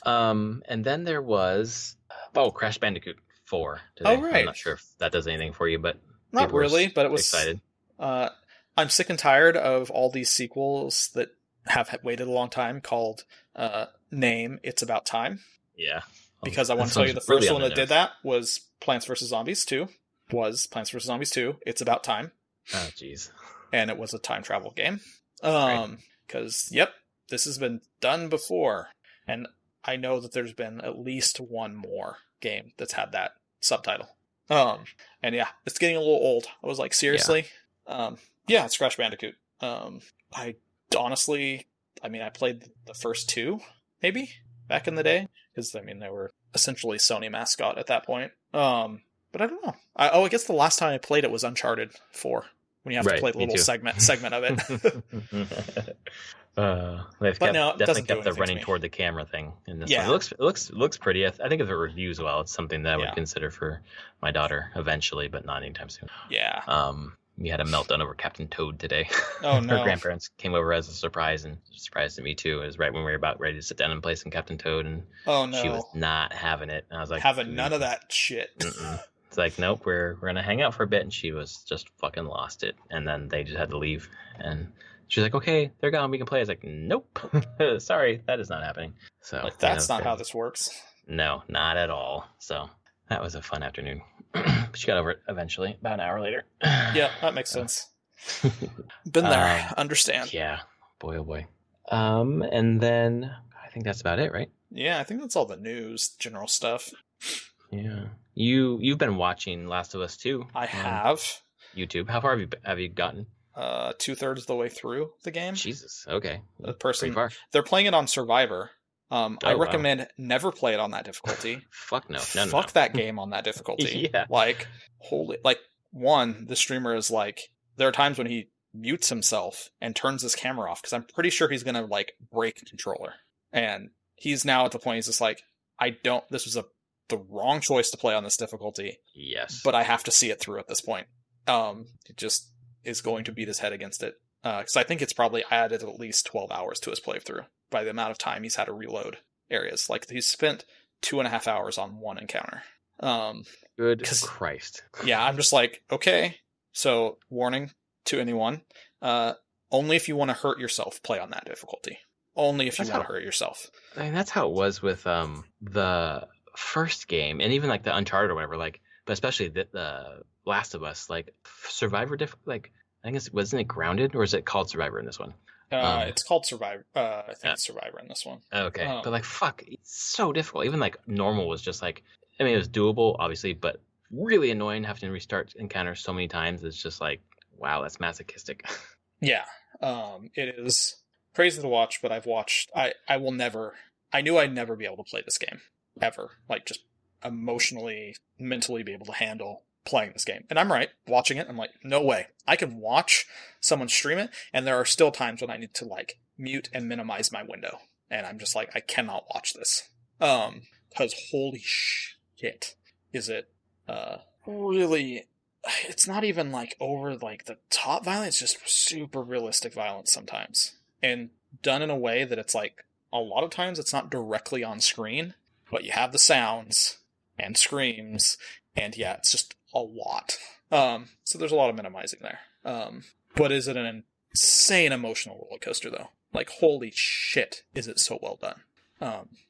And then there was Crash Bandicoot 4 today.
Oh, right.
I'm not sure if that does anything for you, but
not really. But it was
excited.
I'm sick and tired of all these sequels that have waited a long time called Name It's About Time.
Yeah.
Because I want to tell you the first one that did that was Plants vs. Zombies 2. It's About Time.
Oh, jeez.
And it was a time travel game.
Right.
Because, this has been done before. And I know that there's been at least one more game that's had that subtitle. And yeah, it's getting a little old. I was like, seriously? It's Crash Bandicoot. I honestly, I played the first two, maybe, back in the day. Because, they were essentially Sony mascot at that point. But I don't know. I guess the last time I played it was Uncharted 4. When you have to play the little segment of it.
They've definitely kept the running toward the camera thing in this one. It looks pretty. I think if it reviews well, it's something that I would consider for my daughter eventually, but not anytime soon.
Yeah.
We had a meltdown over Captain Toad today.
Oh no!
Her grandparents came over as a surprise, and surprised to me too. It was right when we were about ready to sit down and play some Captain Toad, and she was not having it. And I was like,
having none of that shit.
It's like, nope, we're gonna hang out for a bit, and she was just fucking lost it. And then they just had to leave, and she's like, okay, they're gone, we can play. I was like, nope, sorry, that is not happening. So
that's not how this works.
No, not at all. So that was a fun afternoon. But she got over it eventually, about an hour later.
Yeah, that makes sense. Been there, understand.
Yeah, boy, oh boy. And then I think that's about it, right?
Yeah, I think that's all the news, general stuff.
Yeah, you've been watching Last of Us 2.
I have.
YouTube. How far have you gotten?
2/3 of the way through the game.
Jesus. Okay.
The person they're playing it on Survivor. I recommend never play it on that difficulty.
Fuck no.
Fuck that game on that difficulty.
Yeah.
Like, the streamer is like, there are times when he mutes himself and turns his camera off because I'm pretty sure he's gonna break the controller. And he's now at the point he's just like, this was the wrong choice to play on this difficulty.
Yes.
But I have to see it through at this point. It just is going to beat his head against it. Because I think it's probably added at least 12 hours to his playthrough by the amount of time he's had to reload areas. Like, he's spent 2.5 hours on one encounter.
Good Christ.
Yeah, I'm just like, okay. So, warning to anyone. Only if you want to hurt yourself, play on that difficulty. Only if you want to hurt yourself.
That's how it was with the first game, and even the Uncharted or whatever. but especially the Last of Us, like Survivor, like I think wasn't it Grounded or is it called Survivor in this one?
It's called Survivor. I think
Yeah.
it's Survivor in this one.
Okay, but like fuck, it's so difficult. Even like normal was just like, I mean, it was doable, obviously, but really annoying having to restart encounters so many times. It's just like, wow, that's masochistic.
Yeah, it is crazy to watch, but I've watched. I will never. I knew I'd never be able to play this game ever. Like just emotionally, mentally be able to handle playing this game. And I'm right, watching it, I'm like, no way. I can watch someone stream it, and there are still times when I need to like mute and minimize my window. And I'm just like, I cannot watch this. Because holy shit, is it really it's not even like over like the top violence, it's just super realistic violence sometimes. And done in a way that it's like a lot of times it's not directly on screen, but you have the sounds and screams, and yeah, it's just a lot. So there's a lot of minimizing there. But is it an insane emotional roller coaster though? Like holy shit, is it so well done?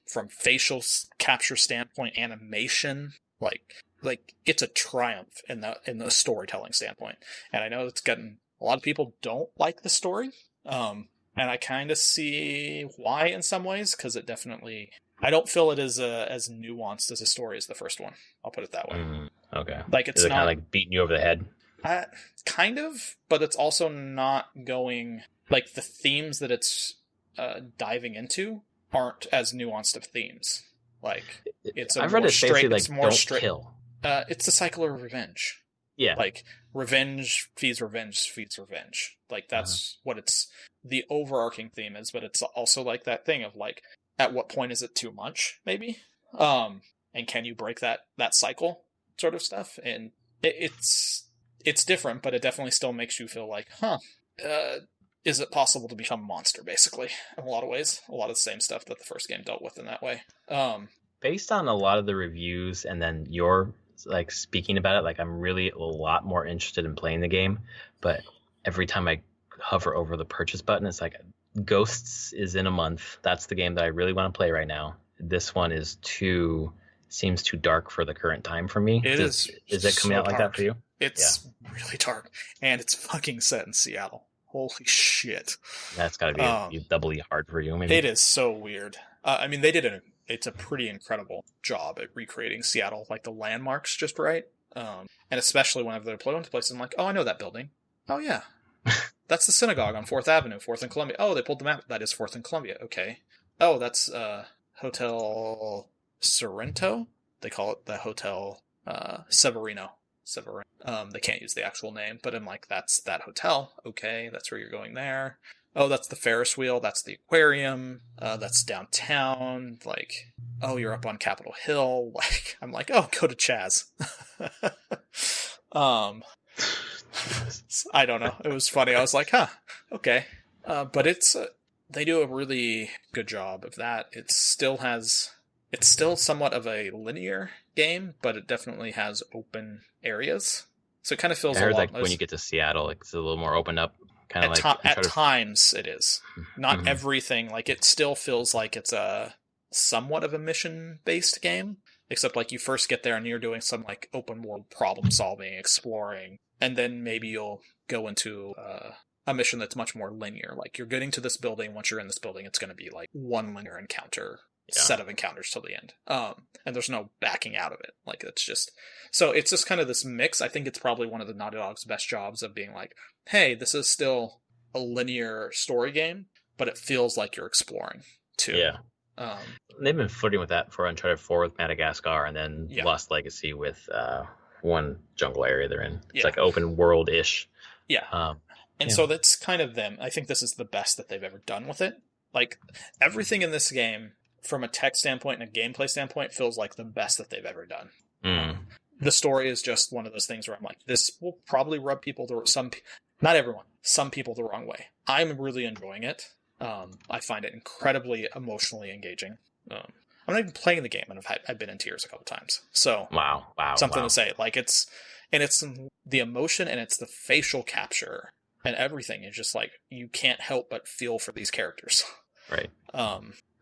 From facial capture standpoint, animation, like it's a triumph in the storytelling standpoint. And I know it's gotten a lot of people don't like the story. And I kind of see why in some ways, because it definitely, I don't feel it is as nuanced as a story as the first one. I'll put it that way.
Okay.
Like it's
Is it
not
kind of like beating you over the head?
kind of, but it's also not going like the themes that it's diving into aren't as nuanced of themes. Like it's a
I've read
more
it
straight.
basically like
It's more
don't
straight.
kill.
It's a cycle of revenge.
Yeah.
Like revenge feeds revenge feeds revenge. Like that's what it's the overarching theme is, but it's also like that thing of like at what point is it too much, maybe? And can you break that cycle sort of stuff? And it's different, but it definitely still makes you feel like, is it possible to become a monster, basically, in a lot of ways. A lot of the same stuff that the first game dealt with in that way.
Based on a lot of the reviews and then your like speaking about it, like I'm really a lot more interested in playing the game, but every time I hover over the purchase button, it's like Ghosts is in a month. That's the game that I really want to play right now. This one seems too dark for the current time for me. Is it coming out like that for you?
It's really dark, and it's fucking set in Seattle. Holy shit.
That's got to be doubly hard for you, maybe.
It is so weird. I mean, it's a pretty incredible job at recreating Seattle, like the landmarks just right. And especially whenever they're put into places, I'm like, oh, I know that building. Oh, yeah. That's the synagogue on 4th Avenue, 4th and Columbia. Oh, they pulled the map. That is 4th and Columbia. Okay. Oh, that's Hotel Sorrento? They call it the Hotel Severino. They can't use the actual name, but I'm like, that's that hotel. Okay, that's where you're going there. Oh, that's the Ferris wheel. That's the aquarium. That's downtown. Like, oh, you're up on Capitol Hill. Like, I'm like, oh, go to Chaz. I don't know. It was funny. I was like, huh, okay. But they do a really good job of that. It's still somewhat of a linear game, but it definitely has open areas. So it kind of feels
I heard like when you get to Seattle, it's a little more opened up. Kind of like
at times it is. Not everything. Like it still feels like it's a somewhat of a mission-based game, except like you first get there and you're doing some like open world problem solving, exploring, and then maybe you'll go into a mission that's much more linear. Like you're getting to this building. Once you're in this building, it's going to be like one linear encounter. Set of encounters till the end. And there's no backing out of it. Like it's just kind of this mix. I think it's probably one of the Naughty Dog's best jobs of being like, hey, this is still a linear story game, but it feels like you're exploring too.
Yeah. They've been flirting with that for Uncharted 4 with Madagascar, and then Lost Legacy with one jungle area they're in. It's like open world ish.
Yeah. So that's kind of them. I think this is the best that they've ever done with it. Like everything in this game, from a tech standpoint and a gameplay standpoint, feels like the best that they've ever done. The story is just one of those things where I'm like, this will probably rub people not everyone, some people the wrong way. I'm really enjoying it. I find it incredibly emotionally engaging. I'm not even playing the game, and I've been in tears a couple times. So
wow,
something to say. Like it's the emotion and it's the facial capture and everything. It's just like you can't help but feel for these characters.
Right.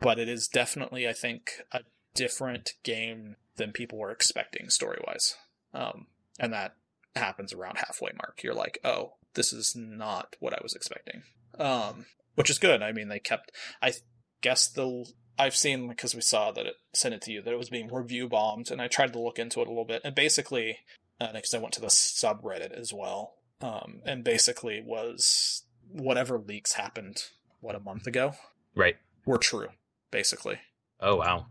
But it is definitely, I think, a different game than people were expecting story-wise. And that happens around halfway mark. You're like, oh, this is not what I was expecting. Which is good. I mean, they kept, I guess I've seen, because we saw that it sent it to you, that it was being review bombed, and I tried to look into it a little bit. And basically, because I went to the subreddit as well, and basically was whatever leaks happened, a month ago?
Right.
Were true, basically.
Oh, wow.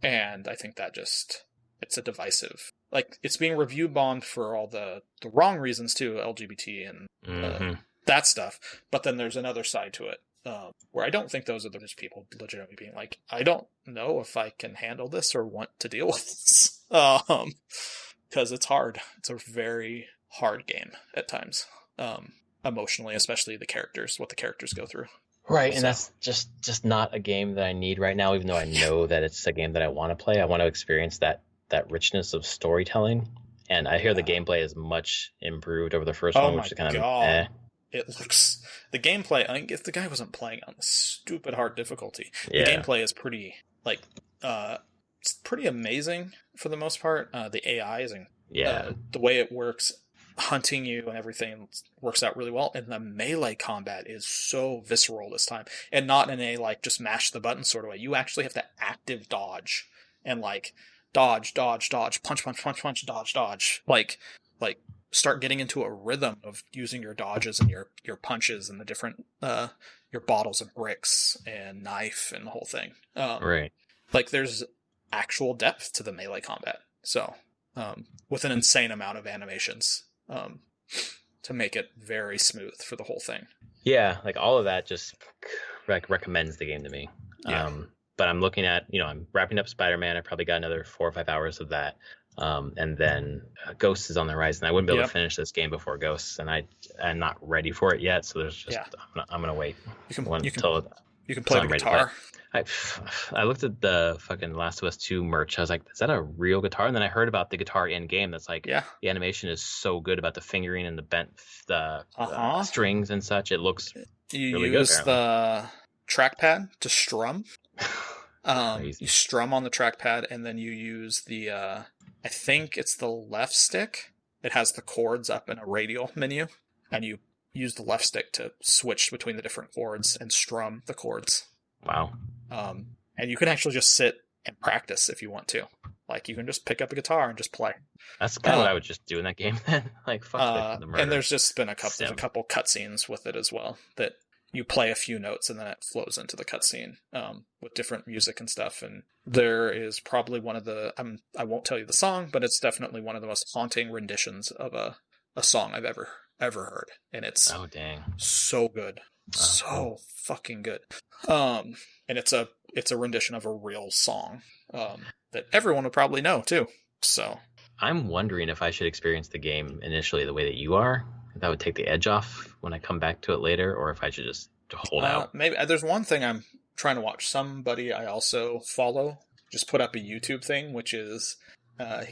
And I think that it's a divisive, like, it's being review bombed for all the wrong reasons too, LGBT and that stuff. But then there's another side to it, where I don't think those are the people legitimately being like, I don't know if I can handle this or want to deal with this. Because it's hard. It's a very hard game at times. Emotionally, especially what the characters go through.
Right, and that's just not a game that I need right now, even though I know that it's a game that I want to play. I want to experience that richness of storytelling. And I hear the gameplay is much improved over the first one, which is kind of
It looks, the gameplay, I guess the guy wasn't playing on the stupid hard difficulty.
Yeah.
The gameplay is pretty, it's pretty amazing for the most part. The AI is, the way it works, hunting you and everything works out really well. And the melee combat is so visceral this time. And not in a, just mash the button sort of way. You actually have to active dodge and, dodge, punch, dodge. Start getting into a rhythm of using your dodges and your punches and the different, your bottles of bricks and knife and the whole thing.
Right.
There's actual depth to the melee combat. So, with an insane amount of animations, to make it very smooth for the whole thing. Yeah,
all of that just recommends the game to me.
Yeah.
But I'm looking at, I'm wrapping up Spider-Man. I probably got another 4 or 5 hours of that. And then Ghosts is on the horizon. I wouldn't be able to finish this game before Ghosts, and I'm not ready for it yet. So there's just I'm gonna wait.
You can play the guitar.
I looked at the fucking Last of Us 2 merch. I was like, is that a real guitar? And then I heard about the guitar in game. That's the animation is so good about the fingering and the bent strings and such. It looks really good. You use
the trackpad to strum. You strum on the trackpad, and then you use the I think it's the left stick. It has the chords up in a radial menu, and you use the left stick to switch between the different chords and strum the chords.
Wow.
And you can actually just sit and practice if you want to. You can just pick up a guitar and just play.
That's kind of what I would just do in that game then. Fuck the murder.
And there's just been a couple cutscenes with it as well, that you play a few notes and then it flows into the cutscene, with different music and stuff. And there is probably one of the, I won't tell you the song, but it's definitely one of the most haunting renditions of a song I've ever heard. And it's so good. So fucking good. And it's a rendition of a real song, that everyone would probably know too. So
I'm wondering if I should experience the game initially the way that you are. If that would take the edge off when I come back to it later, or if I should just hold out.
Maybe there's one thing I'm trying to watch. Somebody I also follow just put up a YouTube thing, which is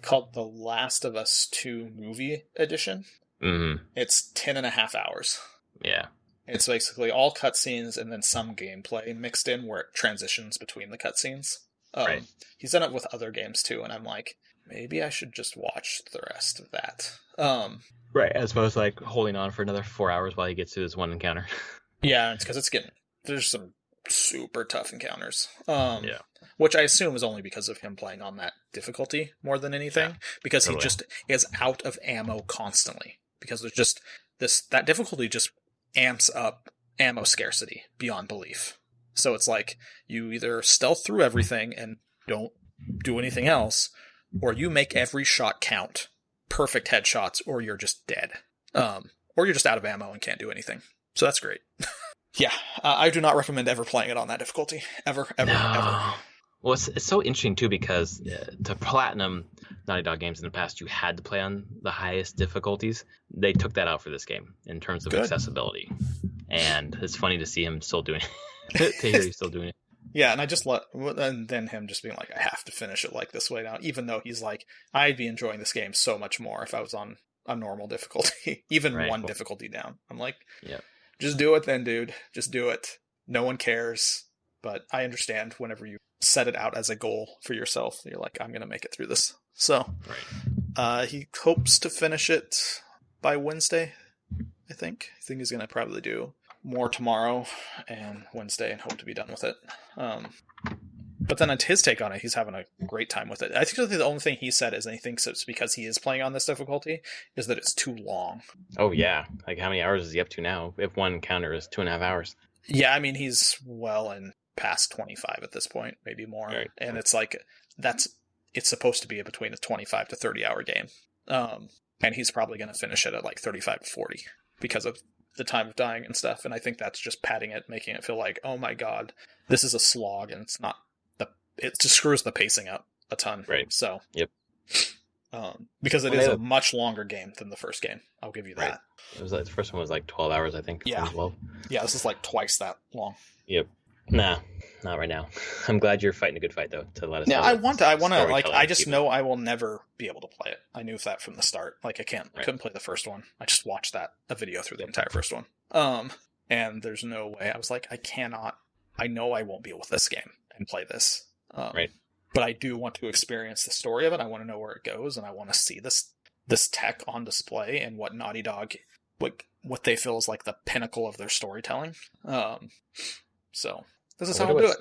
called The Last of Us 2 Movie Edition.
Mm-hmm.
It's 10.5 hours.
Yeah.
It's basically all cutscenes and then some gameplay mixed in where it transitions between the cutscenes.
Right.
He's done it with other games too, and I'm like, maybe I should just watch the rest of that.
Right, as opposed to holding on for another 4 hours while he gets to this one encounter.
Yeah, it's because there's some super tough encounters.
Yeah.
Which I assume is only because of him playing on that difficulty more than anything. Because he just is out of ammo constantly. Because there's just that difficulty just amps up ammo scarcity beyond belief. So it's you either stealth through everything and don't do anything else, or you make every shot count. Perfect headshots, or you're just dead. Or you're just out of ammo and can't do anything. So that's great. Yeah, I do not recommend ever playing it on that difficulty. Ever.
Well, it's so interesting, too, because to platinum Naughty Dog games in the past, you had to play on the highest difficulties. They took that out for this game in terms of accessibility. And it's funny to see him still doing it. To hear he's still doing it.
Yeah, and I just and then him just being I have to finish it this way now, even though he's I'd be enjoying this game so much more if I was on a normal difficulty, even one difficulty down. I'm just do it then, dude. Just do it. No one cares. But I understand whenever you set it out as a goal for yourself, you're I'm going to make it through this. So
Right.
he hopes to finish it by Wednesday, I think. I think he's going to probably do more tomorrow and Wednesday and hope to be done with it. But then his take on it, he's having a great time with it. I think the only thing he said is, and he thinks it's because he is playing on this difficulty, is that it's too long.
Oh, yeah. Like, how many hours is he up to now? If one counter is 2.5 hours.
Yeah, I mean, he's well in past 25 at this point, maybe more.
Right.
And it's like, it's supposed to be between a 25 to 30 hour game. And he's probably going to finish it at like 35 to 40 because of the time of dying and stuff. And I think that's just padding it, making it feel like, oh my God, this is a slog, and it's not it just screws the pacing up a ton.
Right.
So,
yep.
Because it is a much longer game than the first game. I'll give you that.
Right. It was like the first one was like 12 hours, I think.
Yeah.
12.
Yeah, this is like twice that long.
Yep. Nah, not right now. I'm glad you're fighting a good fight though to let us know.
Yeah, I want to like I just know I will never be able to play it. I knew that from the start. Like I couldn't play the first one. I just watched a video through the entire first one. And there's no way. I was like, I know I won't be with this game and play this.
Right.
But I do want to experience the story of it. I want to know where it goes, and I want to see this tech on display and what Naughty Dog, what they feel is like the pinnacle of their storytelling. So this is how I'll do it.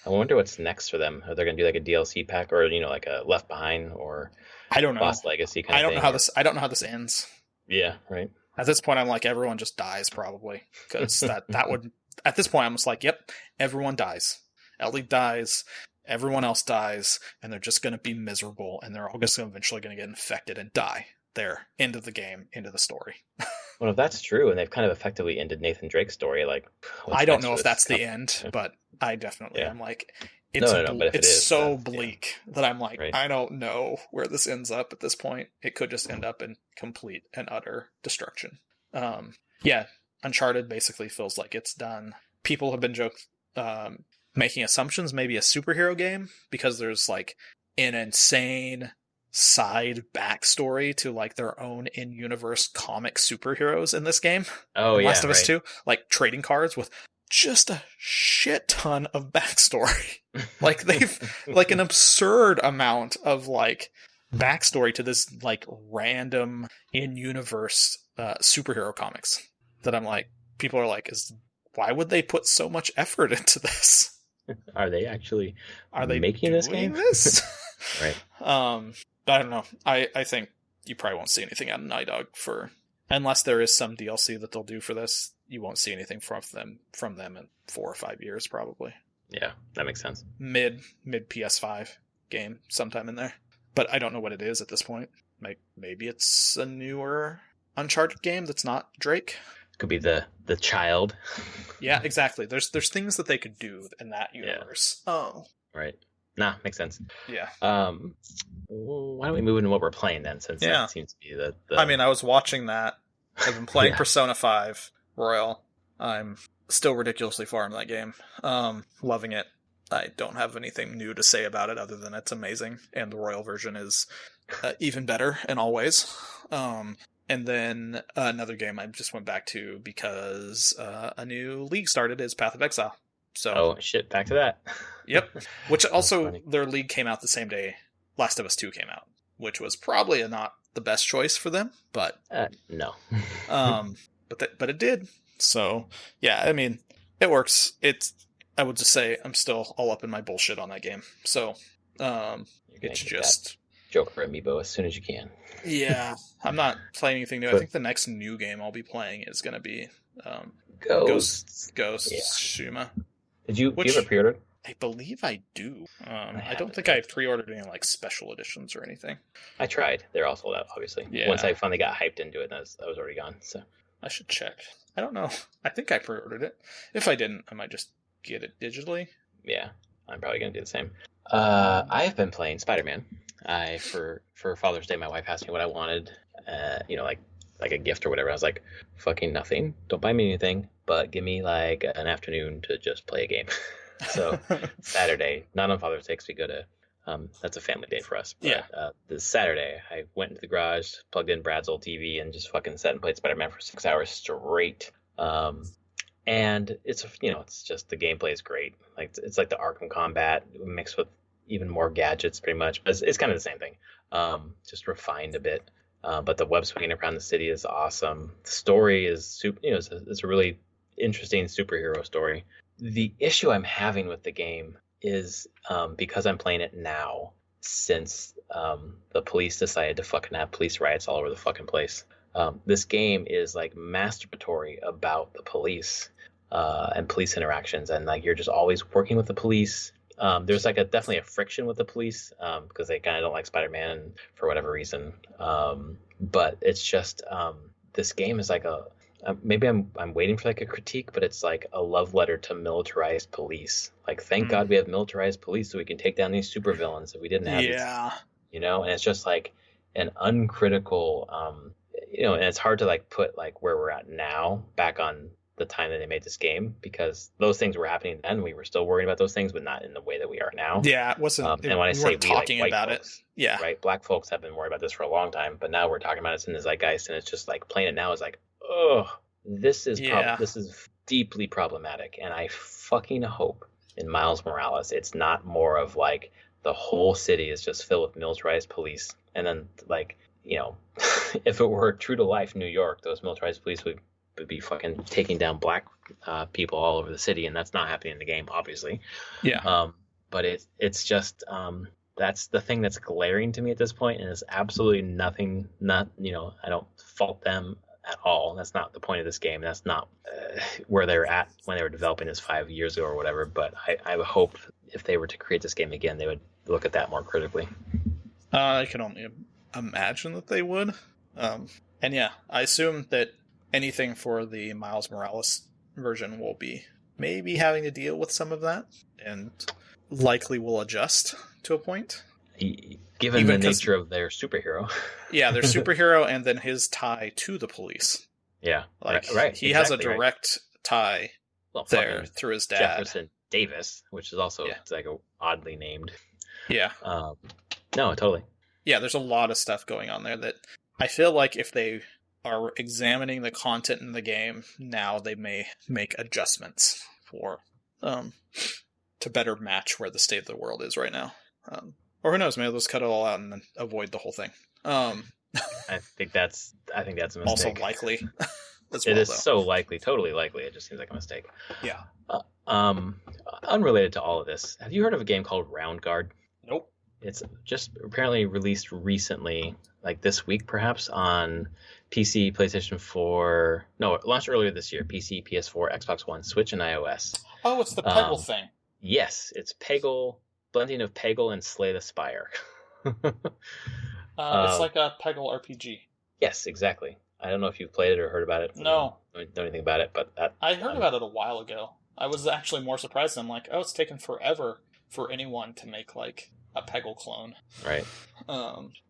I wonder what's next for them. Are they going to do like a DLC pack, or like a Left Behind, or
I don't know,
Lost Legacy kind of thing?
I don't know how this ends.
Yeah, right.
At this point, I'm like, everyone just dies probably, because that would. At this point, I'm just like, yep, everyone dies. Ellie dies. Everyone else dies, and they're just going to be miserable, and they're all just eventually going to get infected and die. There, end of the game, end of the story.
Well, if that's true, and they've kind of effectively ended Nathan Drake's story, like
I don't know if that's the end, but I definitely am like, it's so bleak that I'm like, I don't know where this ends up at this point. It could just end up in complete and utter destruction. Yeah, Uncharted basically feels like it's done. People have been making assumptions, maybe a superhero game, because there's like an insane side backstory to like their own in-universe comic superheroes in this game.
Oh, yeah,
Last of Us 2, like trading cards with just a shit ton of backstory. Like they've like an absurd amount of like backstory to this like random in-universe superhero comics that I'm like, people are like, why would they put so much effort into this?
Are they making this game? Right.
I don't know. I think you probably won't see anything out of Naughty Dog unless there is some DLC that they'll do for this. You won't see anything from them in 4 or 5 years probably.
Yeah, that makes sense.
Mid PS5 game sometime in there, but I don't know what it is at this point. Maybe it's a newer Uncharted game that's not Drake.
Could be the child.
Yeah, exactly. There's things that they could do in that universe. Yeah. Oh,
right. Nah, makes sense.
Yeah.
Why don't we move into what we're playing then? Since that seems to be the.
I mean, I was watching that. I've been playing Persona 5 Royal. I'm still ridiculously far in that game. Loving it. I don't have anything new to say about it other than it's amazing, and the Royal version is even better in all ways. And then another game I just went back to because a new league started is Path of Exile. So,
oh shit, back to that.
Yep. Which also, their league came out the same day Last of Us 2 came out, which was probably not the best choice for them, but
no.
But it did. So yeah, I mean, it works. I would just say I'm still all up in my bullshit on that game. So it's just
Joker amiibo as soon as you can.
Yeah, I'm not playing anything new. I think the next new game I'll be playing is going to be
Ghost
Tsushima.
Did you have it pre-ordered?
I believe I do. I don't think I pre-ordered any like special editions or anything.
I tried. They're all sold out, obviously. Yeah. Once I finally got hyped into it, I was already gone. So
I should check. I don't know. I think I pre-ordered it. If I didn't, I might just get it digitally.
Yeah, I'm probably going to do the same. I have been playing Spider-Man. For Father's Day, my wife asked me what I wanted, like a gift or whatever. I was like, fucking nothing. Don't buy me anything, but give me like an afternoon to just play a game. So Saturday, not on Father's Day, 'cause we go to, that's a family day for us. But, this Saturday, I went into the garage, plugged in Brad's old TV, and just fucking sat and played Spider-Man for 6 hours straight. And it's just the gameplay is great. Like it's like the Arkham combat mixed with even more gadgets, pretty much. But it's kind of the same thing, just refined a bit. But the web swinging around the city is awesome. The story is super, it's a really interesting superhero story. The issue I'm having with the game is because I'm playing it now, since the police decided to fucking have police riots all over the fucking place. This game is like masturbatory about the police and police interactions, and like you're just always working with the police. There's like definitely a friction with the police because they kind of don't like Spider-Man for whatever reason. But it's just this game is like maybe I'm waiting for like a critique, but it's like a love letter to militarized police. Like, thank God we have militarized police so we can take down these supervillains. If we didn't have these, and it's just like an uncritical, and it's hard to like put like where we're at now back on the time that they made this game, because those things were happening then. We were still worrying about those things, but not in the way that we are now.
Yeah, it wasn't.
And when I say we,
talking
like,
about
folks,
it,
right, black folks have been worried about this for a long time, but now we're talking about it in the zeitgeist, and it's just like playing it now is like, oh, this is deeply problematic, and I fucking hope in Miles Morales it's not more of like the whole city is just filled with militarized police, and then like if it were true to life New York, those militarized police would be fucking taking down black people all over the city, and that's not happening in the game, obviously. But it's just that's the thing that's glaring to me at this point, and it's absolutely nothing. I don't fault them at all. That's not the point of this game. That's not where they're at when they were developing this 5 years ago or whatever. But I would hope if they were to create this game again, they would look at that more critically.
I can only imagine that they would. And yeah, I assume that anything for the Miles Morales version will be maybe having to deal with some of that, and likely will adjust to a point.
Given the nature of their superhero.
Yeah, their superhero, and then his tie to the police.
Yeah,
right. He
exactly,
has a direct tie there through his dad.
Jefferson Davis, which is also it's like oddly named.
Yeah.
No, totally.
Yeah, there's a lot of stuff going on there that I feel like if they are examining the content in the game now, they may make adjustments for to better match where the state of the world is right now. Or who knows, maybe they'll just cut it all out and then avoid the whole thing.
I think that's a mistake.
Also likely.
It is so likely, totally likely. It just seems like a mistake.
Yeah.
Unrelated to all of this, have you heard of a game called Round Guard?
Nope.
It's just apparently released recently, like this week perhaps, on PC, PlayStation 4. No, it launched earlier this year. PC, PS4, Xbox One, Switch, and iOS.
Oh, it's the Peggle thing.
Yes, it's Peggle, blending of Peggle and Slay the Spire.
It's like a Peggle RPG.
Yes, exactly. I don't know if you've played it or heard about it.
No.
I don't know anything about it, but
I heard about it a while ago. I was actually more surprised. I'm like, oh, it's taken forever for anyone to make like a Peggle clone.
Right.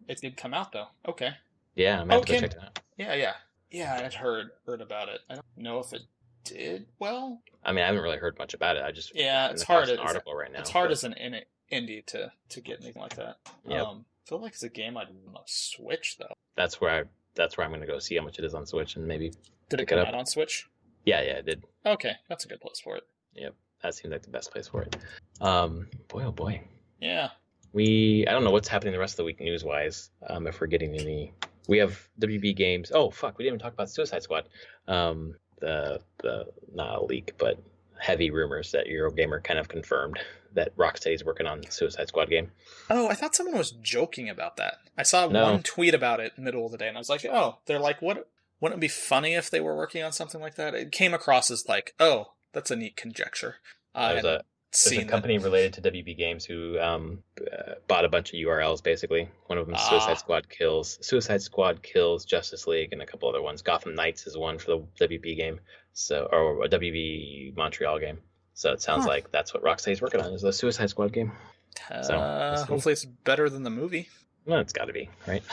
It did come out though. Okay.
Yeah, I'm going to check it out.
Yeah. Yeah, I'd heard about it. I don't know if it did well.
I mean, I haven't really heard much about it. I just
it's hard.
An article right now.
It's hard as an indie to get anything like that.
Yep.
I feel like it's a game I'd want to Switch though.
That's where I'm going to go see how much it is on Switch and maybe
did it come out on Switch?
Yeah, it did.
Okay, that's a good place for it.
Yep, that seems like the best place for it. Boy, oh boy.
Yeah.
I don't know what's happening the rest of the week news-wise. If we're getting any, we have WB games. Oh fuck, we didn't even talk about Suicide Squad. The not a leak, but heavy rumors that Eurogamer kind of confirmed that Rocksteady's working on the Suicide Squad game.
Oh, I thought someone was joking about that. I saw one tweet about it in the middle of the day, and I was like, oh, they're like, what? Wouldn't it be funny if they were working on something like that? It came across as like, oh, that's a neat conjecture.
There's a company related to WB Games who bought a bunch of URLs, basically. One of them is Suicide Squad Kills, Justice League, and a couple other ones. Gotham Knights is one for the WB game, or a WB Montreal game. So it sounds like that's what Rocksteady's working on, is the Suicide Squad game.
Hopefully it's better than the movie.
Well, it's got to be, right?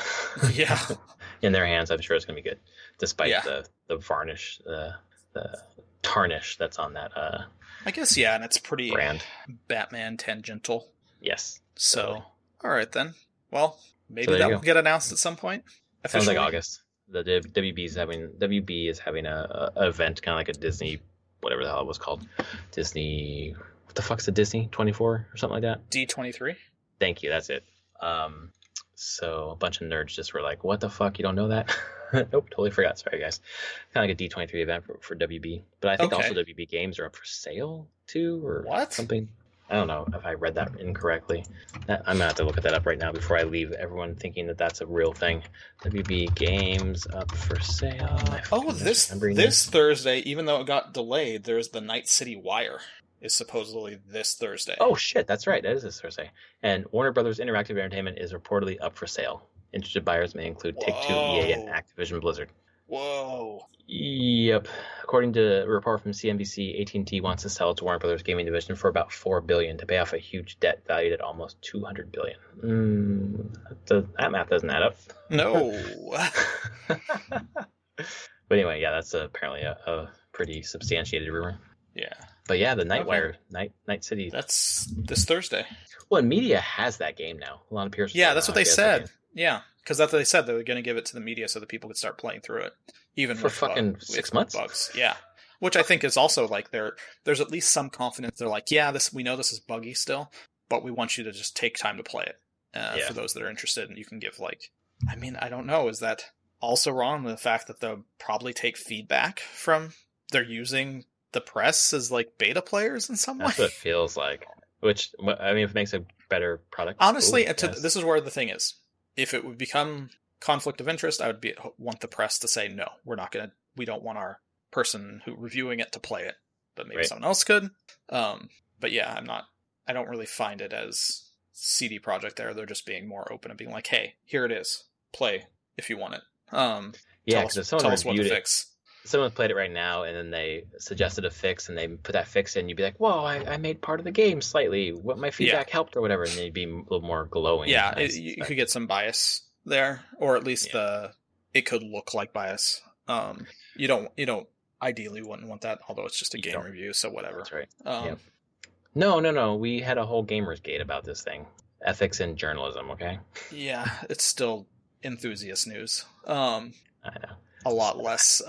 Yeah.
In their hands, I'm sure it's going to be good, despite the varnish, the tarnish that's on that.
I guess, yeah, and it's pretty
brand.
Batman tangential.
Yes.
So, totally. All right then. Well, maybe
that
will get announced at some point.
Officially. Sounds like August. The WB is having a event, kind of like a Disney, whatever the hell it was called. Disney. What the fuck's a Disney 24 or something like that?
D23.
Thank you. That's it. So a bunch of nerds just were like, "What the fuck? You don't know that?" Nope, totally forgot. Sorry, guys. Kind of like a D23 event for WB, but I think also WB games are up for sale too, or
What?
something. I don't know if I read that incorrectly. I'm gonna have to look at that up right now before I leave everyone thinking that that's a real thing. WB games up for sale.
This Thursday, even though it got delayed, there's the Night City Wire. Is supposedly this Thursday.
Oh shit, that's right. That is this Thursday. And Warner Brothers Interactive Entertainment is reportedly up for sale. Interested buyers may include Take-Two, EA, and Activision Blizzard.
Whoa.
Yep. According to a report from CNBC, AT&T wants to sell its Warner Brothers gaming division for about $4 billion to pay off a huge debt valued at almost $200 billion. That math doesn't add up.
No.
But anyway, yeah, that's apparently a pretty substantiated rumor.
Yeah.
But yeah, the Nightwire, Night City.
That's this Thursday.
Well, and media has that game now. Lana Pierce.
Yeah, that's what they said. Yeah, because that's what they said. They were going to give it to the media so that people could start playing through it, even
for fucking 6 months.
Bugs. Yeah, which I think is also like there's at least some confidence. They're like, yeah, we know this is buggy still, but we want you to just take time to play it. For those that are interested, and you can give I don't know, is that also wrong? The fact that they'll probably take feedback from they're using the press as beta players in some way.
That's what it feels like. Which, I mean, if it makes a better product.
Honestly, this is where the thing is. If it would become conflict of interest, I would want the press to say, no, we don't want our person who reviewing it to play it, but maybe someone else could. But yeah, I don't really find it as CD Projekt there. They're just being more open and being like, hey, here it is. Play if you want it.
Because if someone
reviewed it.
Someone played it right now, and then they suggested a fix, and they put that fix in. You'd be like, "Whoa, I made part of the game slightly. What my feedback helped, or whatever," and they'd be a little more glowing.
Yeah, you could get some bias there, or at least it could look like bias. You don't ideally wouldn't want that, although it's just a game review, so whatever.
That's right. No. We had a whole Gamersgate about this thing, ethics in journalism. Okay.
Yeah, it's still enthusiast news.
I know.
A lot less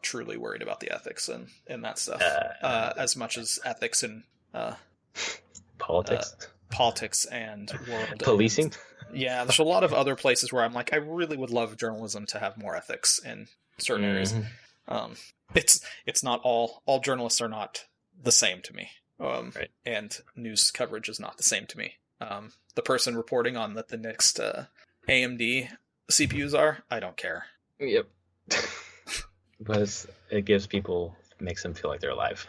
truly worried about the ethics and that stuff, as much as ethics and politics and world
policing.
Yeah, there's a lot of other places where I'm like, I really would love journalism to have more ethics in certain areas. It's not all journalists are not the same to me, and news coverage is not the same to me. The person reporting on that the next AMD CPUs are, I don't care.
Yep. But it makes them feel like they're alive.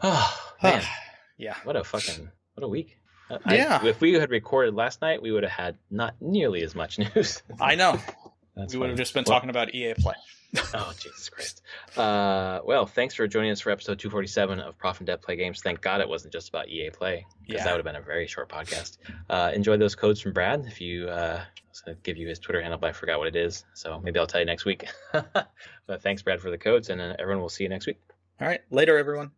Oh, man.
Yeah.
What a week. If we had recorded last night, we would have had not nearly as much news.
I know. We would have just been talking about EA Play.
Oh, Jesus Christ. Well, thanks for joining us for episode 247 of Prof and Dev Play Games. Thank God it wasn't just about EA Play, because that would have been a very short podcast. Enjoy those codes from Brad. If you, I was going to give you his Twitter handle, but I forgot what it is, so maybe I'll tell you next week. But thanks, Brad, for the codes, and everyone will see you next week.
All right. Later, everyone.